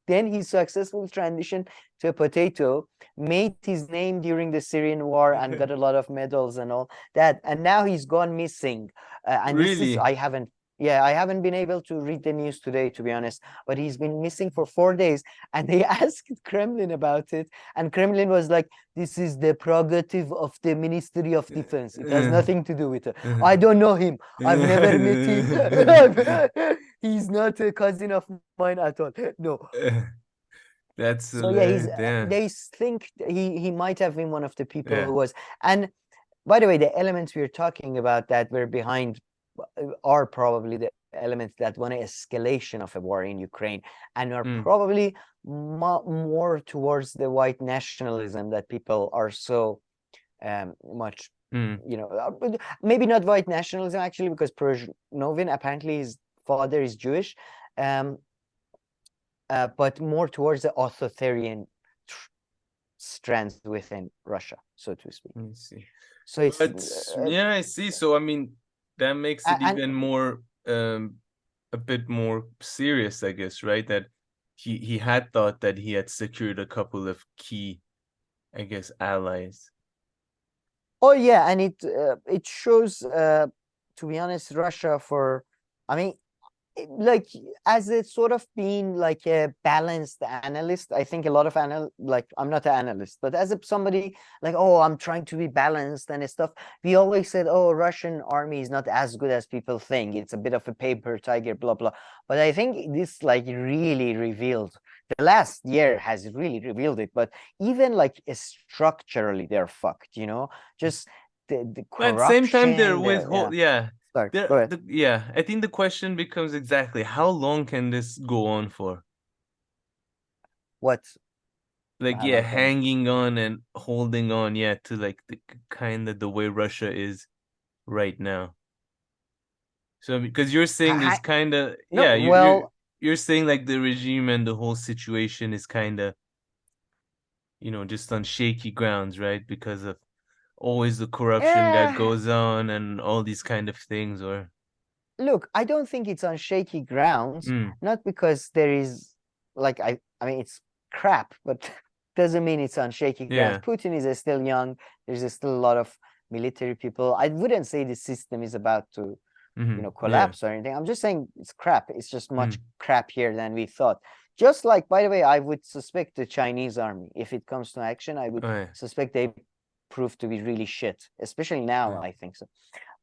then he successfully transitioned to a potato, made his name during the Syrian war and got a lot of medals and all that. And now he's gone missing. And this is, Really? I haven't been able to read the news today, to be honest, but he's been missing for 4 days. And they asked Kremlin about it. And Kremlin was like, this is the prerogative of the Ministry of Defense. It has nothing to do with it. I don't know him. I've never met him. He's not a cousin of mine at all. No. That's So yeah, damn. they think he might have been one of the people Yeah. who was. And by the way, the elements we're talking about that were behind are probably the elements that want an escalation of a war in Ukraine, and are probably more towards the white nationalism that people are so much, you know, maybe not white nationalism actually, because Prozhnovin, apparently his father is Jewish, but more towards the authoritarian strands within Russia, so to speak. Let me see. So it's yeah, I see. So I mean, that makes it even more a bit more serious, I guess, right? That he had thought that he had secured a couple of key, I guess, allies. Oh yeah, and it shows, to be honest, Russia for, I mean, like as a sort of being like a balanced analyst. I think a lot of like, I'm not an analyst, but as somebody like, oh, I'm trying to be balanced and stuff, we always said, oh, Russian army is not as good as people think, it's a bit of a paper tiger, blah blah. But I think this like really revealed, the last year has really revealed it, but even like structurally they're fucked, you know, just the corruption. But at the same time, they're with yeah. Sorry, go ahead. Yeah, I think the question becomes exactly how long can this go on for? What? Like, yeah, hanging on and holding on, yeah, to like the kind of the way Russia is right now. So because you're saying there's kind of, yeah, you're saying like the regime and the whole situation is kind of, you know, just on shaky grounds, right? Because of always the corruption that goes on and all these kind of things. Or look, I don't think it's on shaky grounds, not because there is like, I mean, it's crap, but doesn't mean it's on shaky grounds. Putin is still young. There's still a lot of military people. I wouldn't say the system is about to, you know, collapse or anything. I'm just saying it's crap. It's just much crappier than we thought. Just like, by the way, I would suspect the Chinese army, if it comes to action, I would suspect they prove to be really shit, especially now. I think so.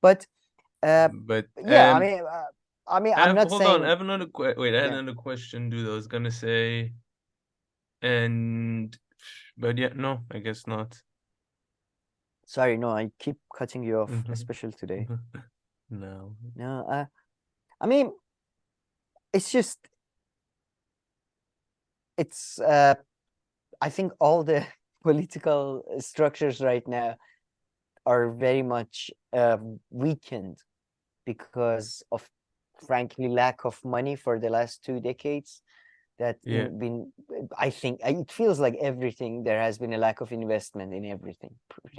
But yeah, I mean, I'm not saying. Hold on, I have another wait. I had another question, dude. I was gonna say, but yeah, no, I guess not. Sorry, no, I keep cutting you off, especially today. No. I mean, it's just, it's. I think all the political structures right now are very much weakened because of, frankly, lack of money for the last 2 decades. That been, I think it feels like everything, there has been a lack of investment in everything.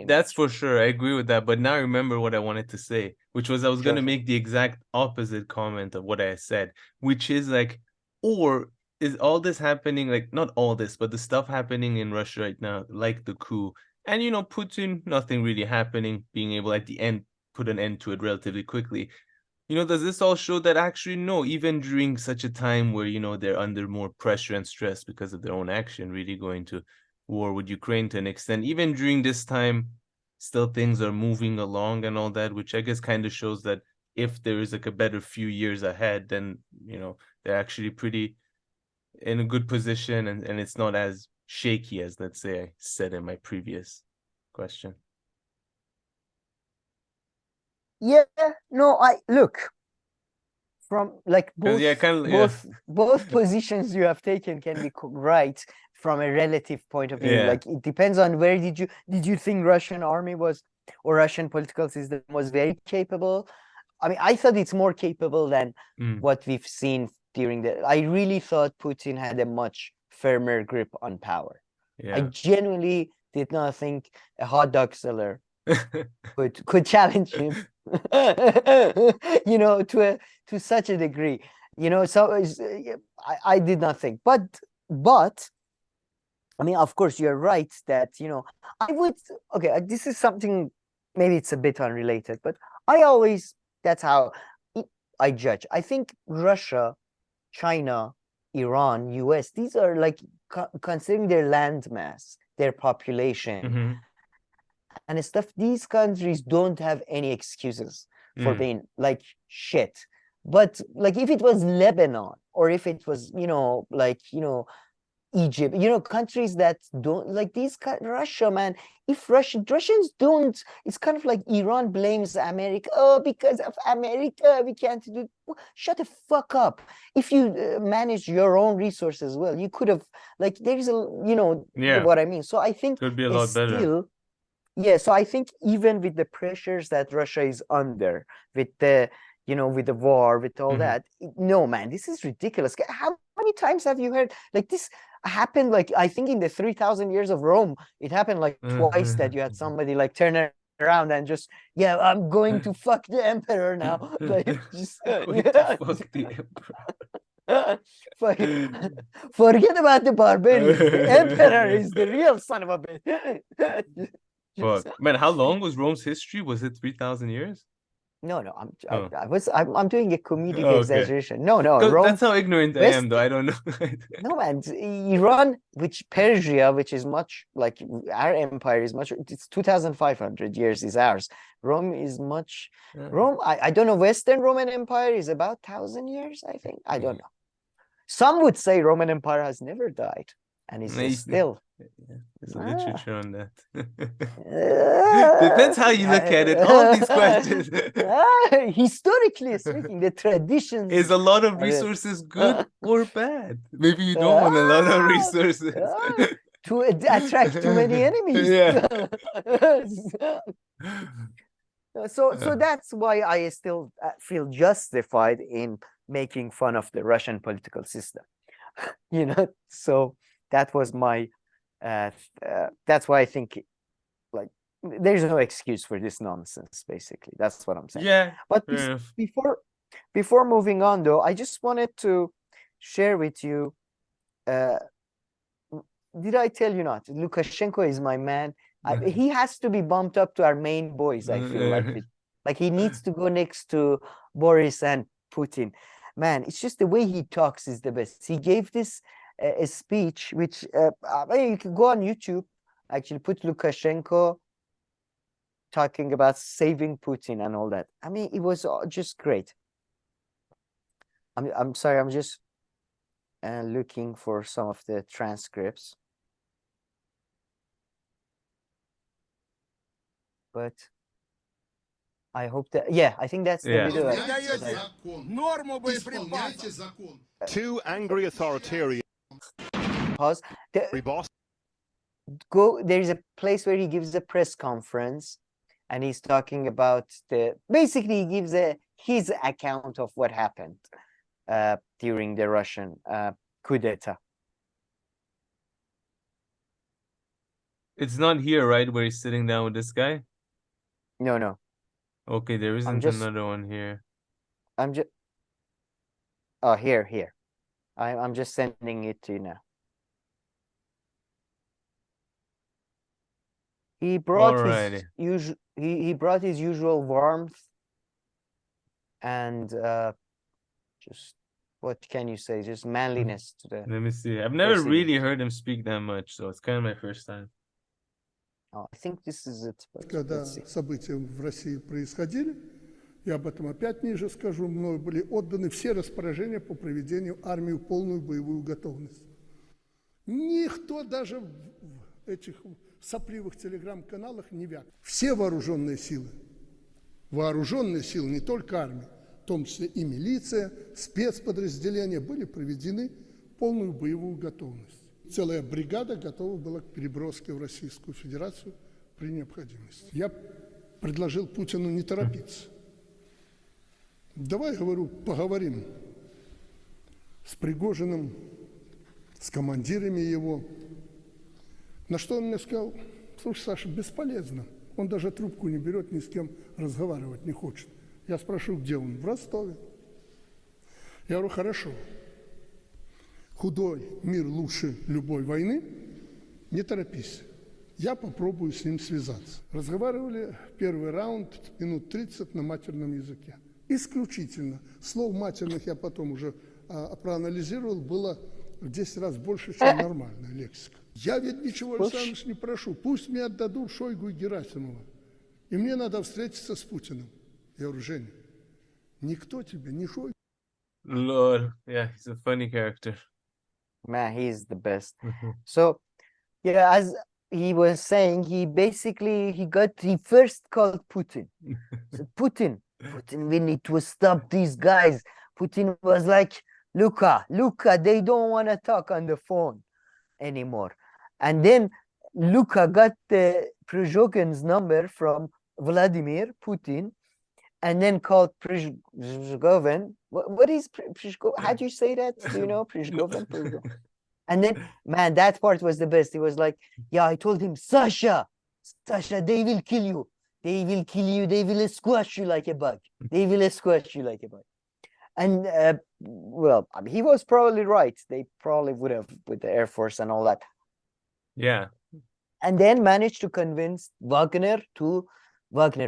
That's for sure. I agree with that. But now I remember what I wanted to say, which was I was going to make the exact opposite comment of what I said, which is like, or is all this happening, like not all this, but the stuff happening in Russia right now, like the coup, and, you know, Putin, nothing really happening, being able at the end put an end to it relatively quickly. You know, does this all show that actually, no, even during such a time where, you know, they're under more pressure and stress because of their own action, really going to war with Ukraine to an extent, even during this time, still things are moving along and all that, which I guess kind of shows that if there is like a better few years ahead, then, you know, they're actually pretty in a good position, and it's not as shaky as, let's say, I said in my previous question. Yeah, no, I look from like both positions you have taken can be right from a relative point of view. Like, it depends on where did you think Russian army was, or Russian political system was very capable. I mean, I thought it's more capable than what we've seen during the. I really thought Putin had a much firmer grip on power. I genuinely did not think a hot dog seller could challenge him, you know, to such a degree, you know. So I did not think, but I mean, of course, you're right that, you know, I would. Okay, this is something. Maybe it's a bit unrelated, but I always. That's how I judge. I think Russia, China, Iran, US, these are like considering their land mass, their population, and stuff. These countries don't have any excuses for being like shit. But like if it was Lebanon or if it was, you know, like, you know, Egypt, you know, countries that don't like these. Russia, man, if Russians don't, it's kind of like Iran blames America. Oh, because of America, we can't do. Shut the fuck up. If you manage your own resources well, you could have, like, there's a, you know, what I mean. So I think could be a lot better. Yeah, so I think even with the pressures that Russia is under, with the, you know, with the war, with all that, no, man, this is ridiculous. How many times have you heard like this happened? Like, I think in the 3,000 years of Rome, it happened like twice that you had somebody like turn around and just, yeah, I'm going to fuck the emperor now. Like, just, going to fuck the emperor. Forget about the barbarians. The emperor is the real son of a bitch. Fuck. Man, how long was Rome's history? Was it 3,000 years? No, I'm doing a comedic exaggeration. No, Rome, that's how ignorant I am, though. I don't know. No, man, Iran, Persia, which is much like our empire is much. It's 2,500 years is ours. Rome is much. Rome, I don't know. Western Roman Empire is about 1,000 years. I think. I don't know. Some would say Roman Empire has never died, and it's still. There's a literature on that. Depends how you look at it. All these questions. Historically speaking, the traditions. Is a lot of resources good or bad? Maybe you don't want a lot of resources. To attract too many enemies. So that's why I still feel justified in making fun of the Russian political system. You know, so that was my. That's why I think, like, there's no excuse for this nonsense. Basically, that's what I'm saying. Yeah. But before moving on, though, I just wanted to share with you. Did I tell you not? Lukashenko is my man. He has to be bumped up to our main boys. I feel like he needs to go next to Boris and Putin. Man, it's just the way he talks is the best. He gave this. A speech which you can go on YouTube, actually put Lukashenko talking about saving Putin and all that. I mean, it was just great. I'm sorry, I'm just looking for some of the transcripts, but I hope that I think that's the video. Two angry authoritarians. Pause. There's a place where he gives a press conference and he's talking about basically he gives his account of what happened during the Russian coup d'etat. It's not here, right, where he's sitting down with this guy? No. Okay, there isn't another one here. I'm just here. I'm just sending it to you now. He brought he brought his usual warmth and just what can you say? Just manliness to the. Let me see. I've never really heard him speak that much, so it's kind of my first time. Oh, I think this is it. Когда события в России происходили, я об этом опять ниже скажу, мною были отданы все распоряжения по проведению армии в полную боевую готовность. Никто даже в этих сопливых телеграм-каналах не вяк. Все вооруженные силы, не только армия, в том числе и милиция, спецподразделения, были проведены в полную боевую готовность. Целая бригада готова была к переброске в Российскую Федерацию при необходимости. Я предложил Путину не торопиться. Давай, говорю, поговорим с Пригожиным, с командирами его. На что он мне сказал: слушай, Саша, бесполезно. Он даже трубку не берет, ни с кем разговаривать не хочет. Я спрошу, где он? В Ростове. Я говорю, хорошо. Худой мир лучше любой войны. Не торопись. Я попробую с ним связаться. Разговаривали первый раунд минут 30 на матерном языке. Исключительно. Слов матерных я потом уже проанализировал, было в 10 раз больше, чем нормальная лексика. Я ведь ничего, Александрович, не прошу. Пусть мне отдадут Шойгу и Герасимова. И мне надо встретиться с Путиным. Я говорю, Женя, никто тебе не Шойгу. Lol. Yeah, he's a funny character. Man, he's the best. So, yeah, as he was saying, he first called Putin. Said, Putin, we need to stop these guys. Putin was like, Luka, they don't want to talk on the phone anymore. And then Luka got the Prigozhin's number from Vladimir Putin, and then called Prigozhin. What is Prigozhin? How do you say that? Do you know Prigozhin? And then, man, that part was the best. He was like, yeah, I told him, Sasha, they will kill you. They will kill you. They will squash you like a bug. They will squash you like a bug. And, well, I mean, he was probably right. They probably would have with the Air Force and all that. Yeah. And then managed to convince Wagner,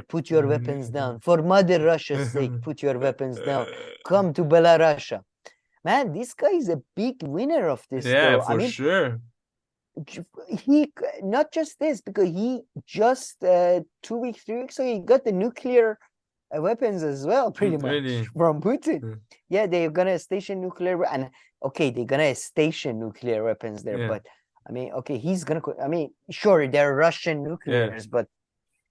put your weapons down. For Mother Russia's sake, put your weapons down. Come to Belarus. Man, this guy is a big winner of this. Yeah, though. for sure. He, not just this, because he just 2 weeks, 3 weeks ago, he got the nuclear weapons as well, pretty much, from Putin. Yeah, they're gonna station nuclear, and okay, they're gonna station nuclear weapons there, but I mean, okay, he's gonna, I mean, sure, they're Russian nuclears, but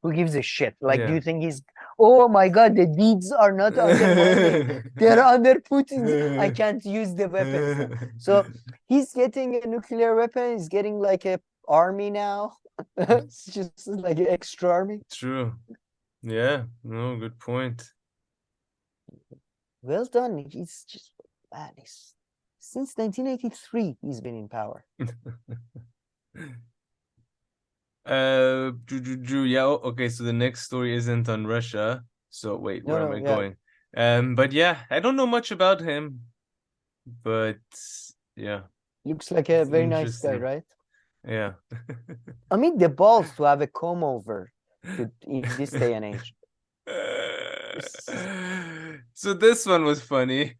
who gives a shit? Like, do you think he's, oh my God, the deeds are not under my name. They're under Putin's. I can't use the weapons now. So he's getting a nuclear weapon. He's getting like a army now. It's just like an extra army. True. Yeah, no, good point. Well done. He's just, man, since 1983, he's been in power. Yeah, okay, so the next story isn't on Russia. So wait, where am I going? But yeah, I don't know much about him, but yeah. Looks like a very nice guy, right? Yeah. I mean, the balls to have a comb over in this day and age. So this one was funny.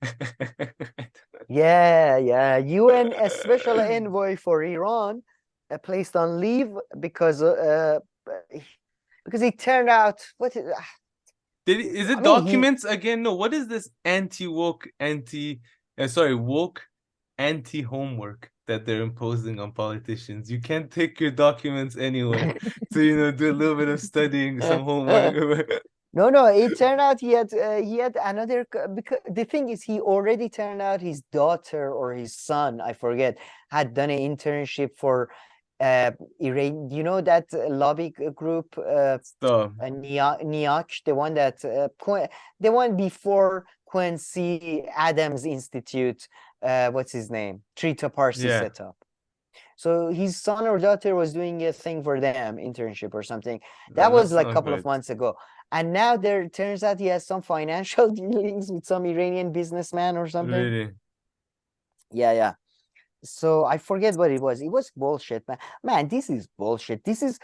Yeah. UN special envoy for Iran placed on leave because it turned out is it documents again? No, what is this woke anti-homework that they're imposing on politicians? You can't take your documents anyway. So do a little bit of studying, some homework. No, it turned out he had another, because the thing is, he already turned out his daughter or his son, I forget, had done an internship for Iran. You know that lobby group, NIAC, the one before Quincy Adams Institute, what's his name? Trita Parsi set up. So his son or daughter was doing a thing for them, internship or something. That was like a couple of months ago. And now there turns out he has some financial dealings with some Iranian businessman or something. Really? Yeah. So I forget what it was. It was bullshit, man. Man, this is bullshit. This is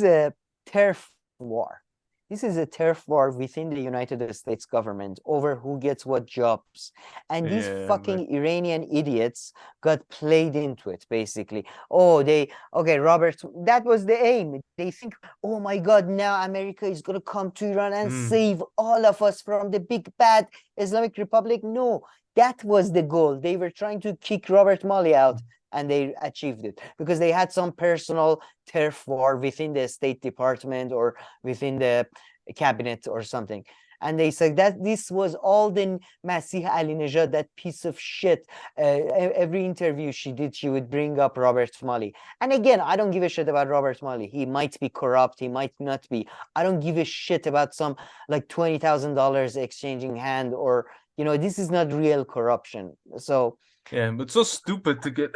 a turf war. This is a turf war within the United States government over who gets what jobs. And these fucking Iranian idiots got played into it, basically. Okay, Robert, that was the aim. They think, oh my God, now America is going to come to Iran and save all of us from the big bad Islamic Republic. No, that was the goal. They were trying to kick Robert Malley out. And they achieved it because they had some personal turf war within the State Department or within the cabinet or something. and they said that this was all the Masih Alinejad, that piece of shit. Every interview she did, she would bring up Robert Malley. And again, I don't give a shit about Robert Malley. He might be corrupt, he might not be. I don't give a shit about some like $20,000 exchanging hand, or this is not real corruption. So yeah, but so stupid to get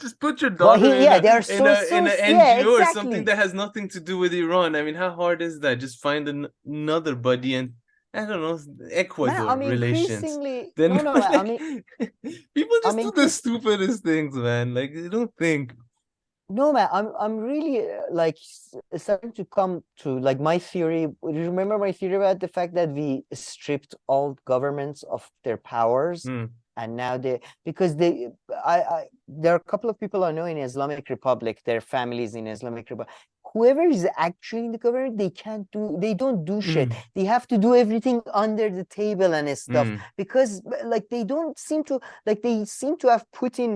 just put your daughter in an NGO or something that has nothing to do with Iran. I mean, how hard is that? Just find another buddy and I don't know, Ecuador relations. Then people just do the stupidest things, man. Like they don't think. No, man, I'm really like starting to come to like my theory. Remember my theory about the fact that we stripped all governments of their powers. And now there are a couple of people I know in Islamic Republic, their families in Islamic Republic. Whoever is actually in the government, they don't do shit. They have to do everything under the table and stuff, because like they seem to have put in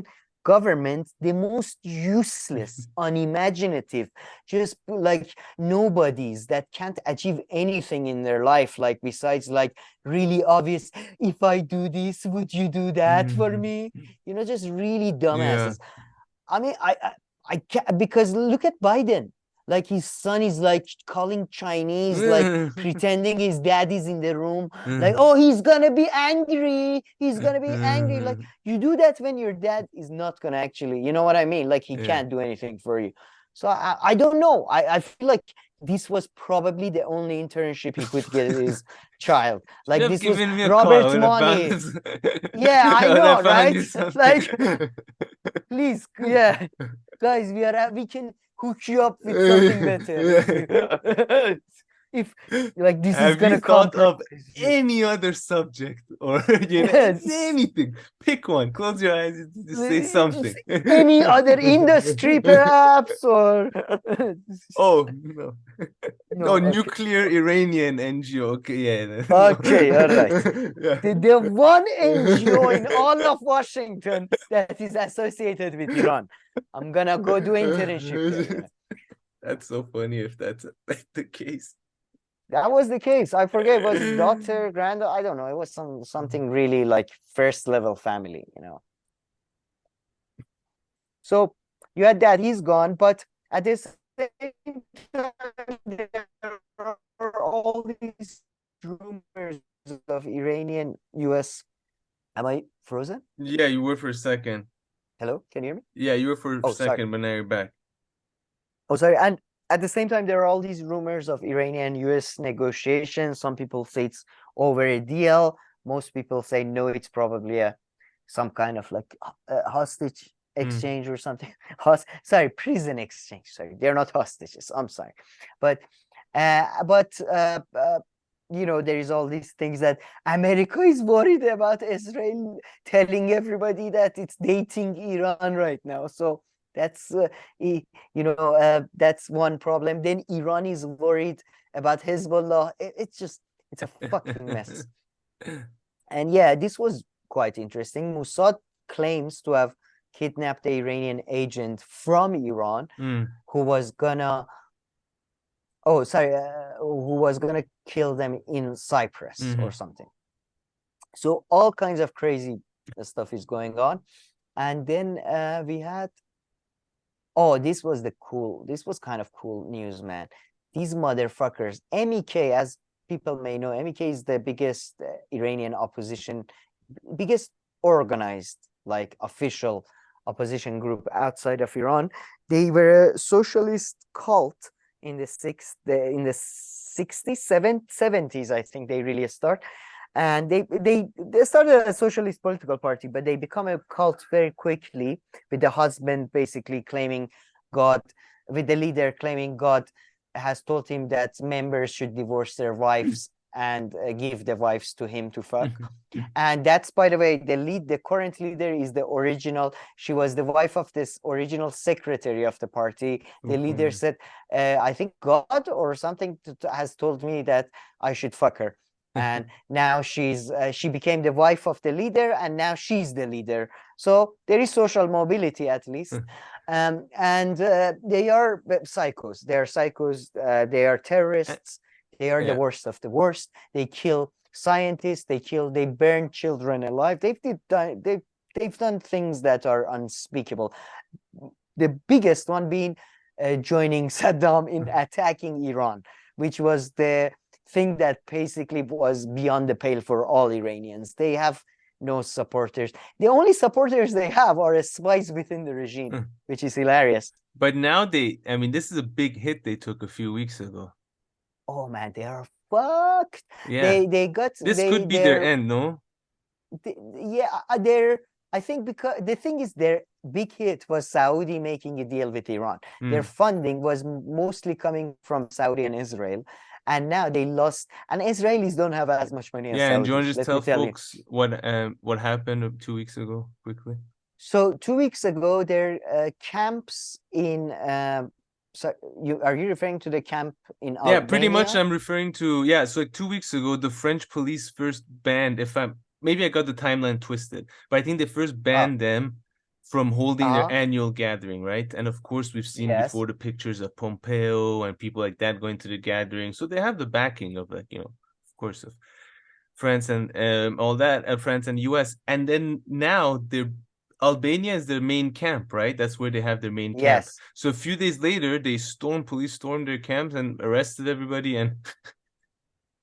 government the most useless, unimaginative, just like nobodies that can't achieve anything in their life, like besides like really obvious, if I do this, would you do that for me? Just really dumbasses. I mean, I can't, because look at Biden. Like his son is like calling Chinese, like pretending his daddy's in the room. Like, oh, he's gonna be angry. He's gonna be angry. Like you do that when your dad is not gonna actually, you know what I mean? Like he can't do anything for you. So I don't know. I feel like this was probably the only internship he could get his child. Like this was Robert Money. Yeah, I know, right? Like, please, yeah, guys, we can hook you up with something better. If like this is gonna thought of any other subject or anything, pick one, close your eyes and just say something. Any other industry perhaps, or no, nuclear Iranian NGO. Okay, yeah. Okay, all right. The one NGO in all of Washington that is associated with Iran. I'm gonna go do internship there. That's so funny if that's the case. That was the case. I forget, it was daughter, granddaughter, I don't know. It was something really like first level family, So you had that, he's gone, but at this same time, there are all these rumors of Iranian US. Am I frozen? Yeah, you were for a second. Hello, can you hear me? Yeah, you were for a second, sorry. But now you're back. Oh, sorry. And at the same time, there are all these rumors of Iranian-US negotiations. Some people say it's over a deal. Most people say no, it's probably some kind of like hostage exchange or something. Prison exchange. Sorry, they're not hostages. I'm sorry, but there is all these things that America is worried about Israel telling everybody that it's dating Iran right now. So that's that's one problem. Then Iran is worried about Hezbollah. It's a fucking mess. And yeah, this was quite interesting. Mossad claims to have kidnapped the Iranian agent from Iran who was gonna kill them in Cyprus or something. So all kinds of crazy stuff is going on. And then we had this was kind of cool news, man. These motherfuckers, MEK, as people may know, MEK is the biggest Iranian opposition, biggest organized, like official opposition group outside of Iran. They were a socialist cult in the 60s, 70s, I think they really start. And they started a socialist political party, but they become a cult very quickly, with the husband basically claiming God, with the leader claiming God has told him that members should divorce their wives and give the wives to him to fuck. And that's, by the way, the current leader is the original. She was the wife of this original secretary of the party. The leader said, I think God or something has told me that I should fuck her. And now she became the wife of the leader, and now she's the leader. So there is social mobility, at least. And they are psychos. They are psychos. They are terrorists. They are the worst of the worst. They kill scientists. They burn children alive. They've done things that are unspeakable. The biggest one being joining Saddam in attacking Iran, which was the thing that basically was beyond the pale for all Iranians. They have no supporters. The only supporters they have are spies within the regime, which is hilarious. But now this is a big hit they took a few weeks ago. Oh man, they are fucked. Yeah. They got this could be their end, no? I think because the thing is their big hit was Saudi making a deal with Iran. Their funding was mostly coming from Saudi and Israel. And now they lost, and Israelis don't have as much money as Saudis. And do you want to just tell folks what happened 2 weeks ago, quickly? So 2 weeks ago, there camps in. So are you referring to the camp in Albania? Yeah, pretty much. I'm referring to So 2 weeks ago, the French police first banned. Maybe I got the timeline twisted, but I think they first banned them from holding their annual gathering, right? And of course, we've seen before the pictures of Pompeo and people like that going to the gathering. So they have the backing of, like, of course, of France and all that, France and US. And then now Albania is their main camp, right? That's where they have their main camp. So a few days later, police stormed their camps and arrested everybody and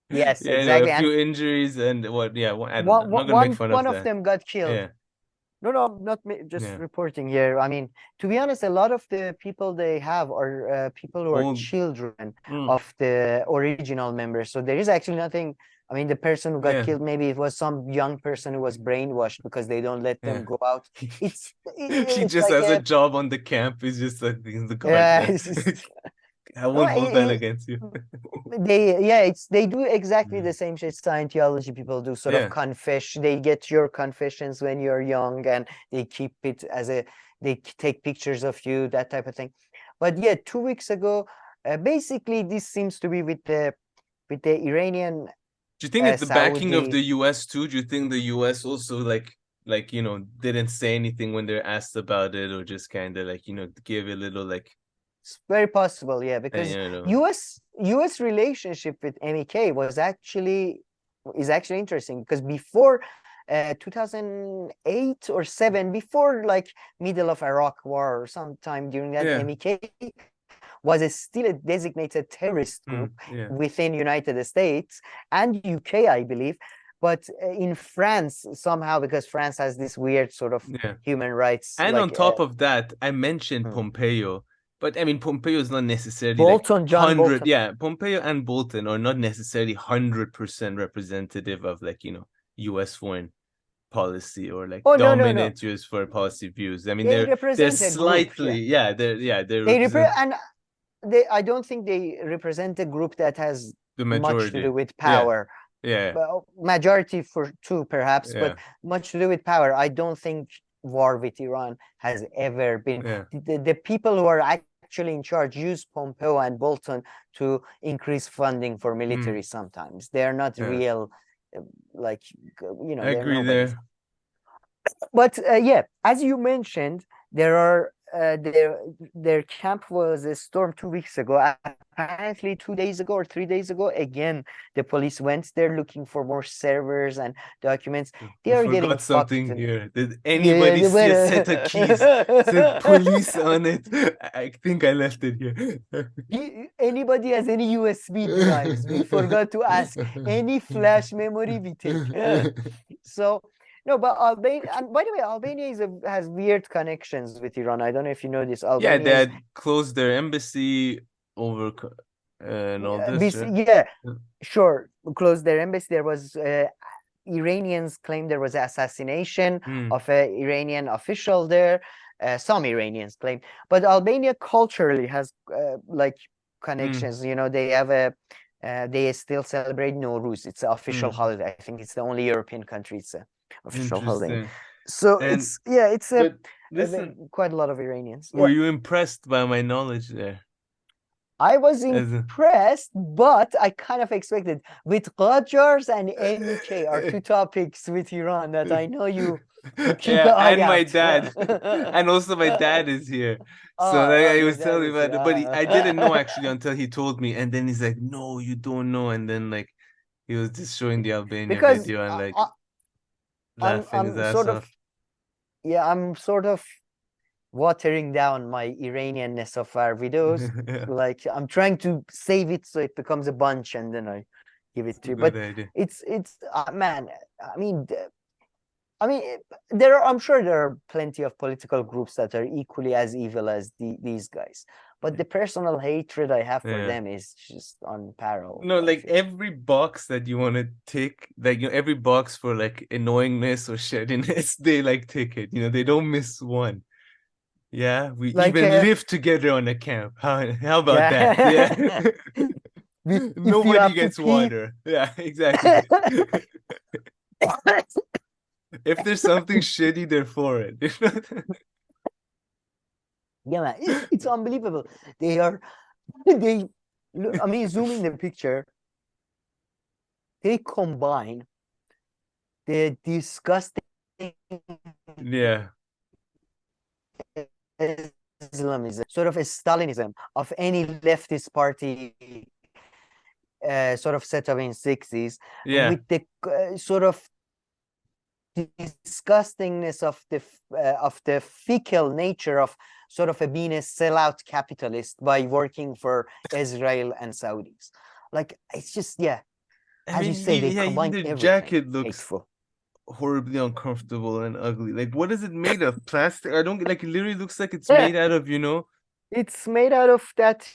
exactly. A few injuries and I'm not gonna make fun of that. One of them got killed. No, not me, just reporting here. I mean, to be honest, a lot of the people they have are people who are children of the original members. So there is actually nothing. I mean, the person who got killed, maybe it was some young person who was brainwashed because they don't let them go out. He just has a job on the camp. He's just like the guard. I won't hold that against you. They do exactly the same shit Scientology people do, sort of confess. They get your confessions when you're young and they keep it they take pictures of you, that type of thing. But 2 weeks ago, basically this seems to be with the Iranian. Do you think it's the backing of the US too? Do you think the US also didn't say anything when they're asked about it, or just kind of give a little It's very possible, because US relationship with MEK is actually interesting, because before 2008 or 7, before middle of Iraq war or sometime during that, MEK was still a designated terrorist group within United States and UK, I believe. But in France, somehow, because France has this weird sort of human rights. And on top of that, I mentioned Pompeo. But I mean, Pompeo is not necessarily Bolton. Yeah, Pompeo and Bolton are not necessarily 100% representative of U.S. foreign policy or dominant U.S. foreign policy views. I mean, they're slightly I don't think they represent a group that has the majority. Much to do with power. Well, majority for two, perhaps, but much to do with power. I don't think war with Iran has ever been. The people who are actually in charge use Pompeo and Bolton to increase funding for military sometimes. They are not real, I agree there. But as you mentioned, there are their camp was stormed 2 weeks ago. Apparently 2 days ago or 3 days ago, again the police went there looking for more servers and documents. They are getting something fucked. Here. Did anybody see a set of keys? Said police on it. I think I left it here. Anybody has any USB drives? We forgot to ask. Any flash memory we take. So. No, but Albania, and by the way, Albania has weird connections with Iran. I don't know if you know this. Albania they had closed their embassy over and all this. Sure, closed their embassy. There was Iranians claimed there was assassination of an Iranian official there. Some Iranians claim, but Albania culturally has connections. They have they still celebrate Nowruz. It's an official holiday. I think it's the only European country it's official holiday. So it's quite a lot of Iranians. Were you impressed by my knowledge there? I was impressed, but I kind of expected. With Qajars and MEK are two topics with Iran that I know you Yeah, and my dad, and also my dad is here. So like, he was telling me about it, but I didn't know actually until he told me, and then he's like, "No, you don't know," and then like he was just showing the Albania video and like laughing his ass off. Yeah, I'm sort of watering down my Iranianness of our videos. Like I'm trying to save it so it becomes a bunch, and then I give it to you. But it's man, I mean, I'm sure there are plenty of political groups that are equally as evil as these guys. But the personal hatred I have for them is just unparalleled. No, like every box that you want to tick, like every box for like annoyingness or shittiness, they like tick it. They don't miss one. Yeah, we like, even live together on a camp. How about that? Yeah. Nobody gets water. Yeah, exactly. If there's something shitty, they're for it. Yeah, man, it's unbelievable. I mean, zoom in the picture. They combine the disgusting Islamism, sort of a Stalinism of any leftist party sort of set up in 60s with the sort of disgustingness of the fickle nature of sort of being a sellout capitalist by working for Israel and Saudis. Like it's just as you say, they combine everything. The jacket looks horribly uncomfortable and ugly. Like, what is it made of? Plastic? I don't like. It literally looks like it's made out of, It's made out of that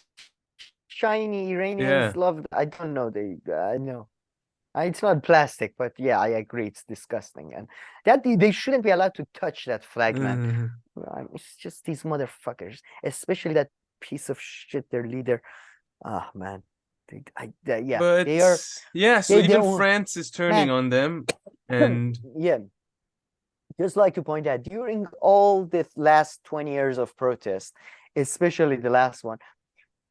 shiny Iranians love. I don't know. I know. It's not plastic, but yeah, I agree. It's disgusting, and that they shouldn't be allowed to touch that flag, man. It's just these motherfuckers, especially that piece of shit, their leader. Ah, man. They are. Yeah, so even France is turning on them, and just like to point out, during all the last 20 years of protest, especially the last one,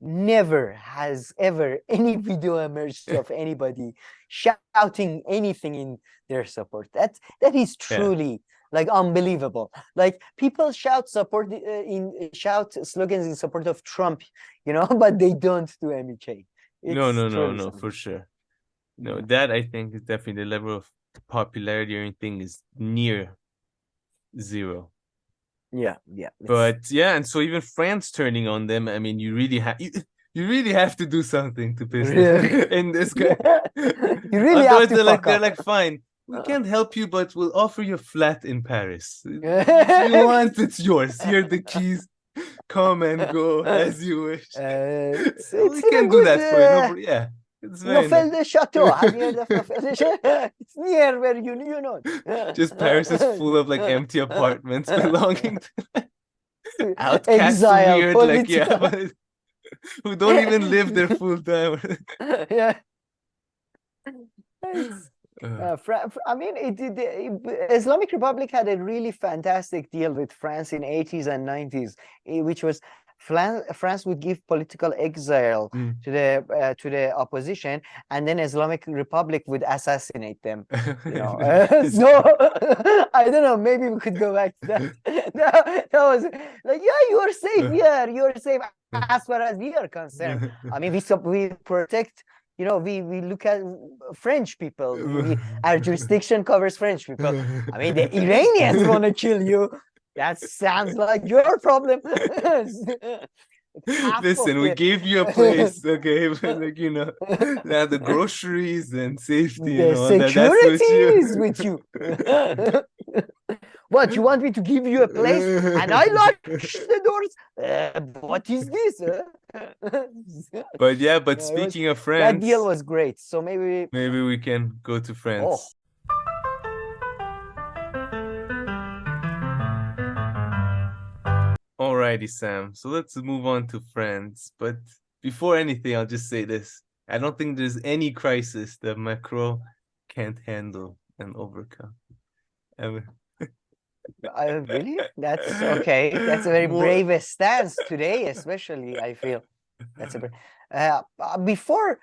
never has ever any video emerged of anybody shouting anything in their support. That is truly like unbelievable. Like people shout shout slogans in support of Trump, but they don't do MHA. No, for sure. No, that I think is definitely the level of popularity or anything is near zero. Yeah. But and so even France turning on them, I mean, you really have to do something to piss in this guy. You really have to they're like, fine, we can't help you, but we'll offer you a flat in Paris. If you want, it's yours. Here are the keys. Come and go as you wish. We can do that for you. It's very Nofel Chateau. Have you heard of Nofel Chateau? It's near where you know. Just Paris is full of like empty apartments belonging to outcasts, exile, weird, but who don't even live there full time. I mean, the Islamic Republic had a really fantastic deal with France in 80s and 90s, which was France would give political exile to the opposition, and then Islamic Republic would assassinate them. So I don't know. Maybe we could go back to that. That was like, you are safe here. You are safe as far as we are concerned. I mean, we protect. We look at French people. Our jurisdiction covers French people. I mean, the Iranians want to kill you. That sounds like your problem. Listen, we gave you a place, okay? But now the groceries and safety and all that. Security is with you. What, you want me to give you a place and I lock the doors? What is this? But speaking of France, that deal was great. So maybe we can go to France. Alrighty, Sam. So let's move on to France. But before anything, I'll just say this. I don't think there's any crisis that Macron can't handle and overcome. Really? That's okay. That's a very brave stance today, especially, I feel. That's before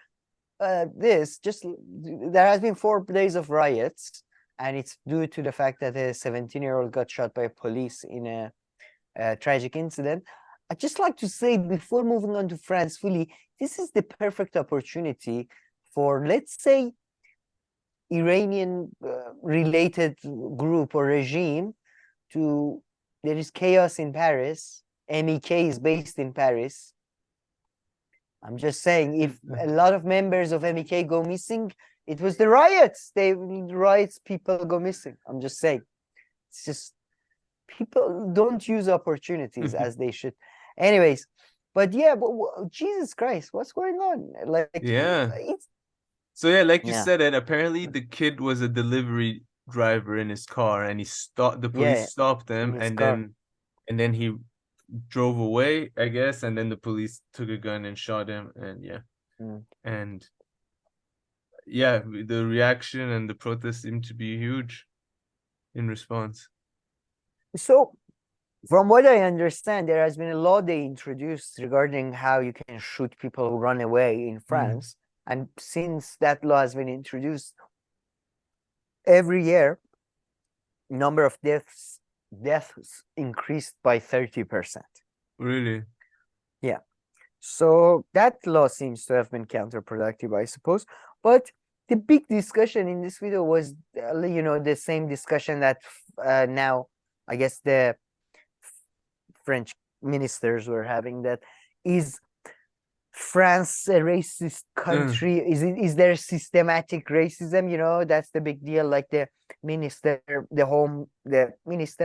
this, there has been 4 days of riots and it's due to the fact that a 17-year-old got shot by police in a tragic incident. I'd just like to say, before moving on to France fully, this is the perfect opportunity for, let's say, Iranian related group or regime to, there is chaos in Paris. MEK is based in Paris. I'm just saying, if a lot of members of MEK go missing, it was the riots. Riots, people go missing. I'm just saying. It's just, people don't use opportunities as they should. Anyways, but yeah, but Jesus Christ, what's going on? Like, yeah. So yeah, like you said, it apparently the kid was a delivery driver in his car, and he stopped. The police stopped him, and then he drove away, I guess, and then the police took a gun and shot him, and and the reaction and the protest seemed to be huge in response. So, from what I understand, there has been a law they introduced regarding how you can shoot people who run away in France. And since that law has been introduced, every year, number of deaths increased by 30%. Really? Yeah. So that law seems to have been counterproductive, I suppose. But the big discussion in this video was, the same discussion that now, I guess, the French ministers were having, that is France a racist country? Is there systematic racism? That's the big deal. Like the minister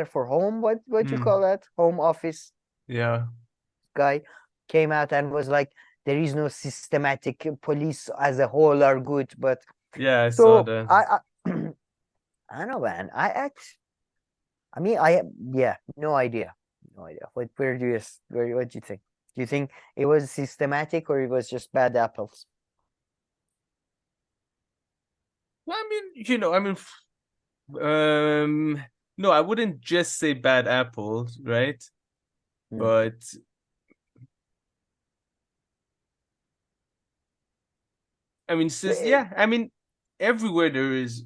for home, what you call that, home office guy, came out and was like, there is no systematic, police as a whole are good. But I saw that. I don't know, man. No idea. What do you think? Do you think it was systematic, or it was just bad apples? No, I wouldn't just say bad apples, right? But everywhere there is.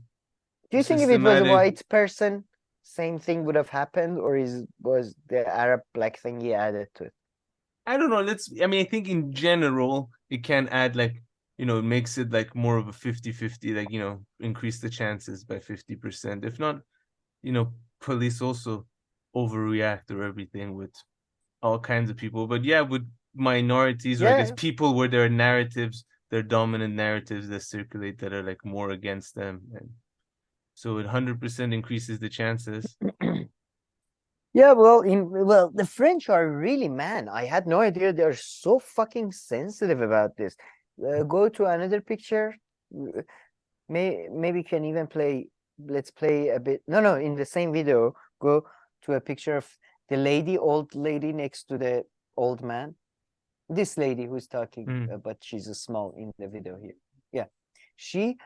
Do you think if it was a white person, same thing would have happened, or was the Arab black thing he added to it? I don't know. I think in general, it can add, it makes it like more of a 50-50, increase the chances by 50%. If not, police also overreact or everything with all kinds of people. But with minorities, or I guess people where there are narratives, there are dominant narratives that circulate that are like more against them. And so it 100% increases the chances. Yeah, well, the French are really, man, I had no idea they're so fucking sensitive about this. Go to another picture. Maybe can even play. Let's play a bit. No, in the same video, go to a picture of the old lady next to the old man. This lady who's talking, but she's small in the video here. Yeah, she.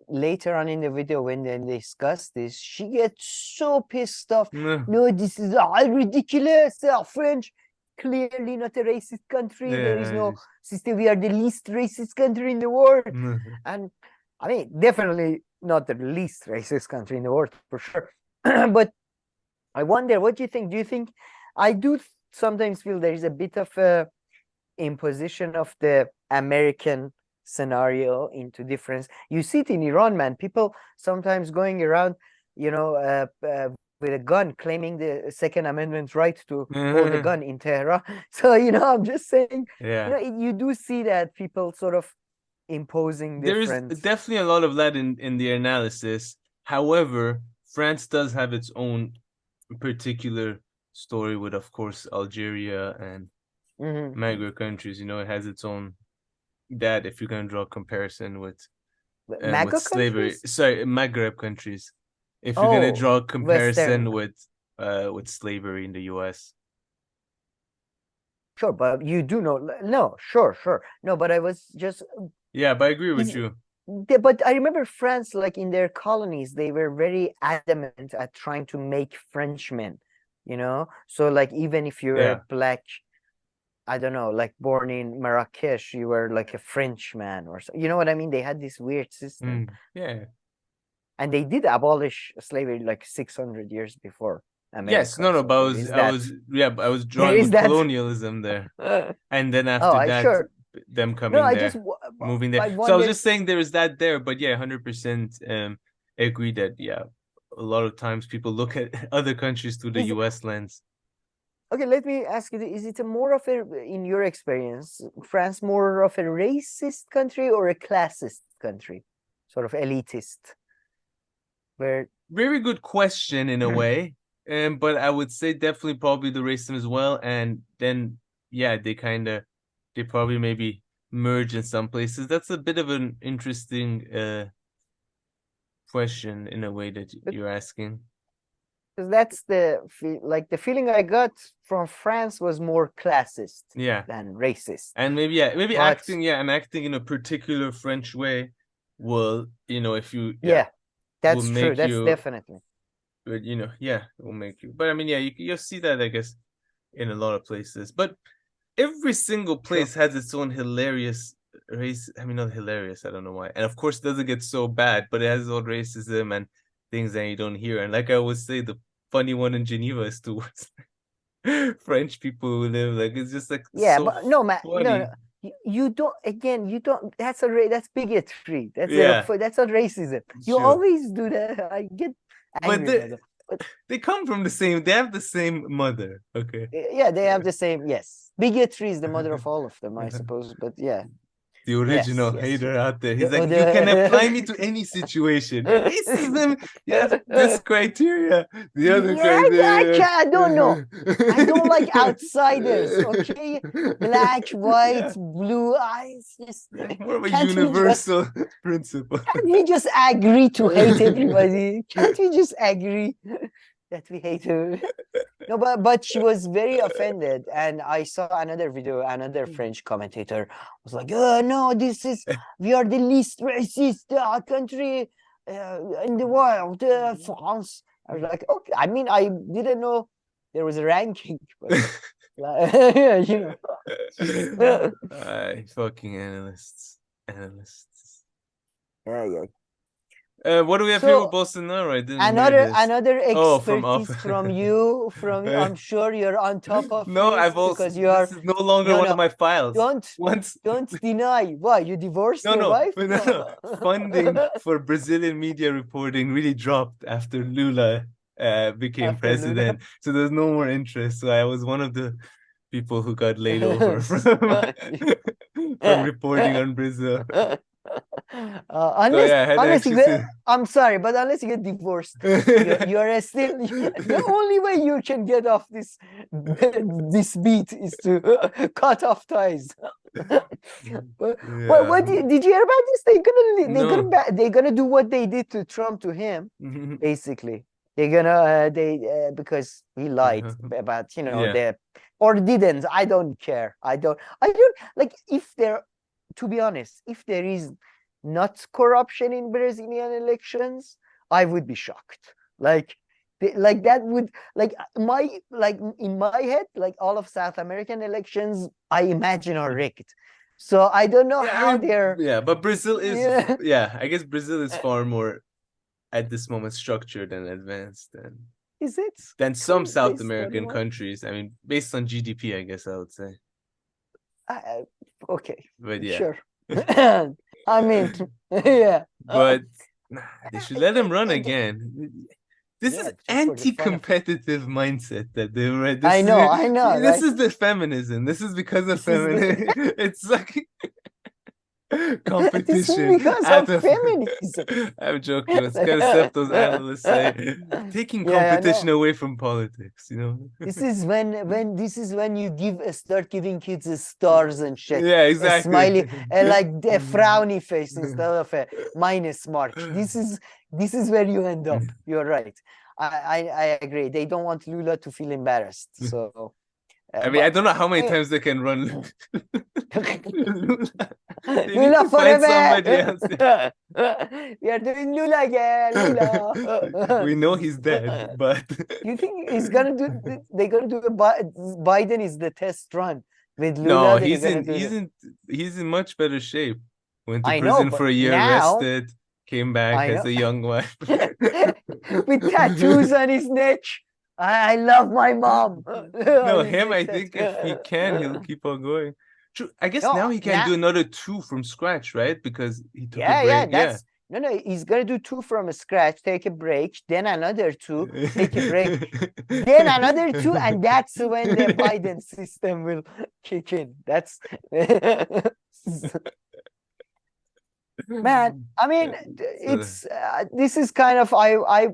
Later on in the video, when they discuss this, she gets so pissed off. No, this is all ridiculous. French, clearly not a racist country. There is no system. We are the least racist country in the world. And definitely not the least racist country in the world, for sure. But I wonder, what do you think? Do you think, I do sometimes feel there is a bit of a imposition of the American scenario into difference. You see it in Iran, man. People sometimes going around, with a gun, claiming the Second Amendment right to hold a gun in Tehran. So, I'm just saying, you do see that people sort of imposing different. There is definitely a lot of that in the analysis. However, France does have its own particular story with, of course, Algeria and Maghreb countries. It has its own. That, if you're going to draw a comparison with slavery, Maghreb countries, if you're going to draw a comparison with slavery in the US. Sure, but you do know. No, sure. No, but I was just. Yeah, but I agree with you. But I remember France, like in their colonies, they were very adamant at trying to make Frenchmen, So, like, even if you're a black, I don't know, like born in Marrakesh, you were like a Frenchman or so. You know what I mean? They had this weird system. Yeah. And they did abolish slavery like 600 years before America. Yes, no, so but I was drawing with colonialism there, and then after that, sure. them coming there, moving there. So I was just saying there is that there, but yeah, 100% agree that a lot of times people look at other countries through the U.S. lens. Okay, let me ask you: is it more of a, in your experience, France more of a racist country or a classist country, sort of elitist? Very good question in a way. But I would say definitely probably the racism as well. And then, they probably maybe merge in some places. That's a bit of an interesting question in a way that you're asking. Because that's the feeling I got from France was more classist than racist. And maybe acting in a particular French way will, if you that's true. That's definitely. But it will make you. But I mean, you'll see that, I guess, in a lot of places. But every single place has its own hilarious race. I mean, not hilarious. I don't know why. And of course, it doesn't get so bad, but it has its own racism and things that you don't hear. And like I always say, the funny one in Geneva is towards French people who live. Like, it's just like but no, man, no. You don't. That's bigotry. That's not racism. You always do that. I get angry. But they come from the same. They have the same mother. Okay. Yeah, they have the same. Yes, bigotry is the mother of all of them, I suppose. But yeah. The original hater out there. He's like, you can apply me to any situation. Racism, this criteria. The other criteria. I don't know. I don't like outsiders. Okay, black, white, blue eyes. Just more of a universal principle. Can't we just agree to hate everybody? Can't we just agree that we hate her? No, but she was very offended, and I saw another video. Another French commentator was like, "Oh no, we are the least racist country in the world, France." I was like, "Okay." I mean, I didn't know there was a ranking, but fucking analysts. Yeah. What do we have here with Bolsonaro? I didn't another expertise from you. I'm sure you're on top of because you are. This is no longer one of my files. Don't deny. Why, you divorced your wife? No. Funding for Brazilian media reporting really dropped after Lula became president. So there's no more interest. So I was one of the people who got laid over from reporting on Brazil. I'm sorry, but unless you get divorced, you're still the only way you can get off this beat is to cut off ties. What did you hear about this? They're gonna do what they did to Trump to him. Basically, they're gonna because he lied about or didn't. I don't care. I don't like if there. To be honest, if there is not corruption in Brazilian elections, I would be shocked. That would in my head, like all of South American elections, I imagine are rigged. So I don't know how they're. Yeah, but Brazil is. Yeah, I guess Brazil is far more at this moment structured and advanced than some South American countries. I mean, based on GDP, I guess I would say. Okay, but yeah, sure. I mean, yeah. But they should let him run again. This is anti-competitive mindset that they read. I know. This is the feminism. This is because of feminism. It's like competition. This is because of feminism. I'm joking. It's kind of stuff those analysts say. Taking competition away from politics, This is when you start giving kids stars and shit. Yeah, exactly. A smiley, like a frowny face instead of a minus mark. This is where you end up. You're right. I agree. They don't want Lula to feel embarrassed. So I mean, I don't know how many times they can run. Lula forever. We are doing Lula again. Lula. We know he's dead, but you think he's gonna do? They're gonna do Biden is the test run with Lula. No, he's in much better shape. Went to prison for a year, arrested. came back as a young wife. With tattoos on his neck. I love my mom. No, him, I think if he can, he'll keep on going. True. I guess now he can do another 2 from scratch, right? Because he took a break. That's no, he's gonna do 2 from scratch, take a break, then another 2, take a break, then another 2, and that's when the Biden system will kick in. That's man. I mean, it's this is kind of I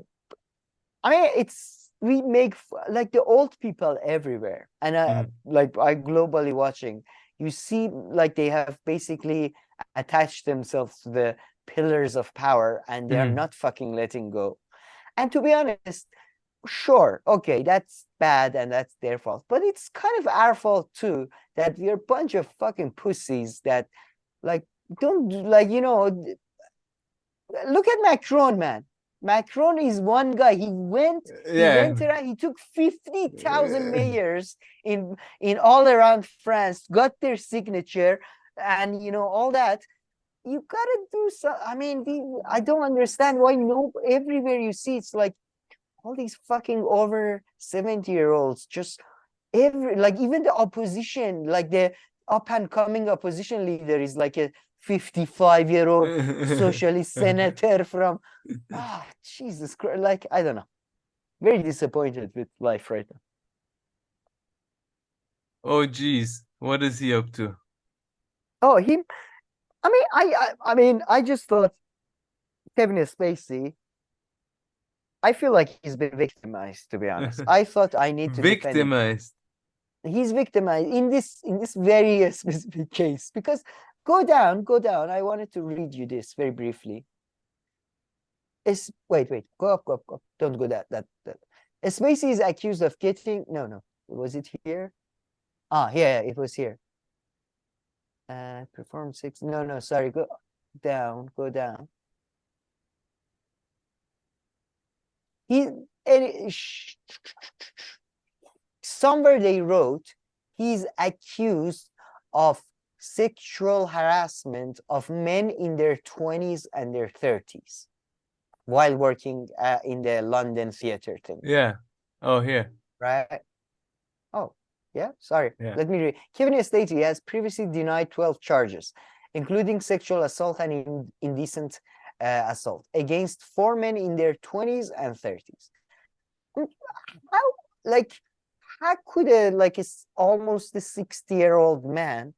mean, it's we make like the old people everywhere, and like I globally watching. You see, like they have basically attached themselves to the pillars of power, and they are not fucking letting go. And to be honest, sure, okay, that's bad and that's their fault, but it's kind of our fault too, that we're a bunch of fucking pussies that like don't like, you know, look at Macron, man. Macron is one guy. He went around, he took 50,000 mayors in all around France, got their signature, and you know, all that. You gotta do so. I mean, I don't understand why everywhere you see it's like all these fucking over 70-year-olds, just like even the opposition, like the up and coming opposition leader is like a 55-year-old socialist senator from Jesus Christ. Like, I don't know. Very disappointed with life right now. Oh geez, what is he up to? Oh, him. I mean, I just thought Kevin Spacey. I feel like he's been victimized, to be honest. I thought I need to victimized. He's victimized in this very specific case, because go down. I wanted to read you this very briefly. Wait, go up. Don't go that. Spacey is accused of getting no. Was it here? Yeah, it was here. Perform 6. No, sorry. Go down. Somewhere they wrote he's accused of sexual harassment of men in their 20s and their 30s while working in the London theater thing. Yeah. Oh, here. Right. Oh, yeah. Sorry. Yeah. Let me read. Kevin Spacey has previously denied 12 charges, including sexual assault and indecent assault against 4 men in their 20s and 30s. How could almost a 60-year-old man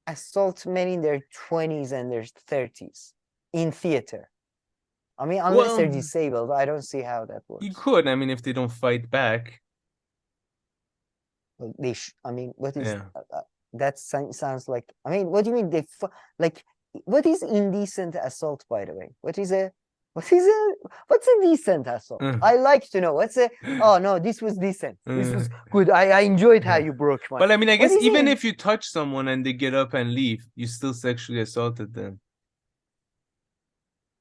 assault men in their 20s and their 30s in theater? I mean, unless they're disabled, I don't see how that works. You could. I mean, if they don't fight back. Well, I mean, what is that? Sounds like. I mean, what do you mean what is indecent assault, by the way? What's a decent assault? I like to know. Oh no, this was decent. This was good. I enjoyed how you broke my. Well, I mean, I guess even if you touch someone and they get up and leave, you still sexually assaulted them.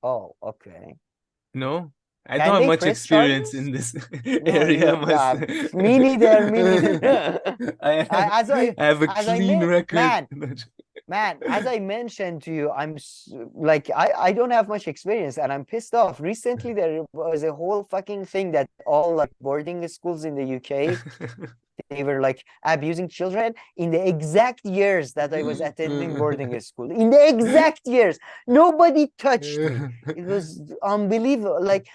Oh, okay. No, I don't have much experience in this area. Me neither. I have a clean record. Man, as I mentioned to you, I'm like, I don't have much experience and I'm pissed off. Recently, there was a whole fucking thing that all like boarding schools in the UK, they were like abusing children in the exact years that I was attending boarding school. In the exact years, nobody touched me. It was unbelievable. Like,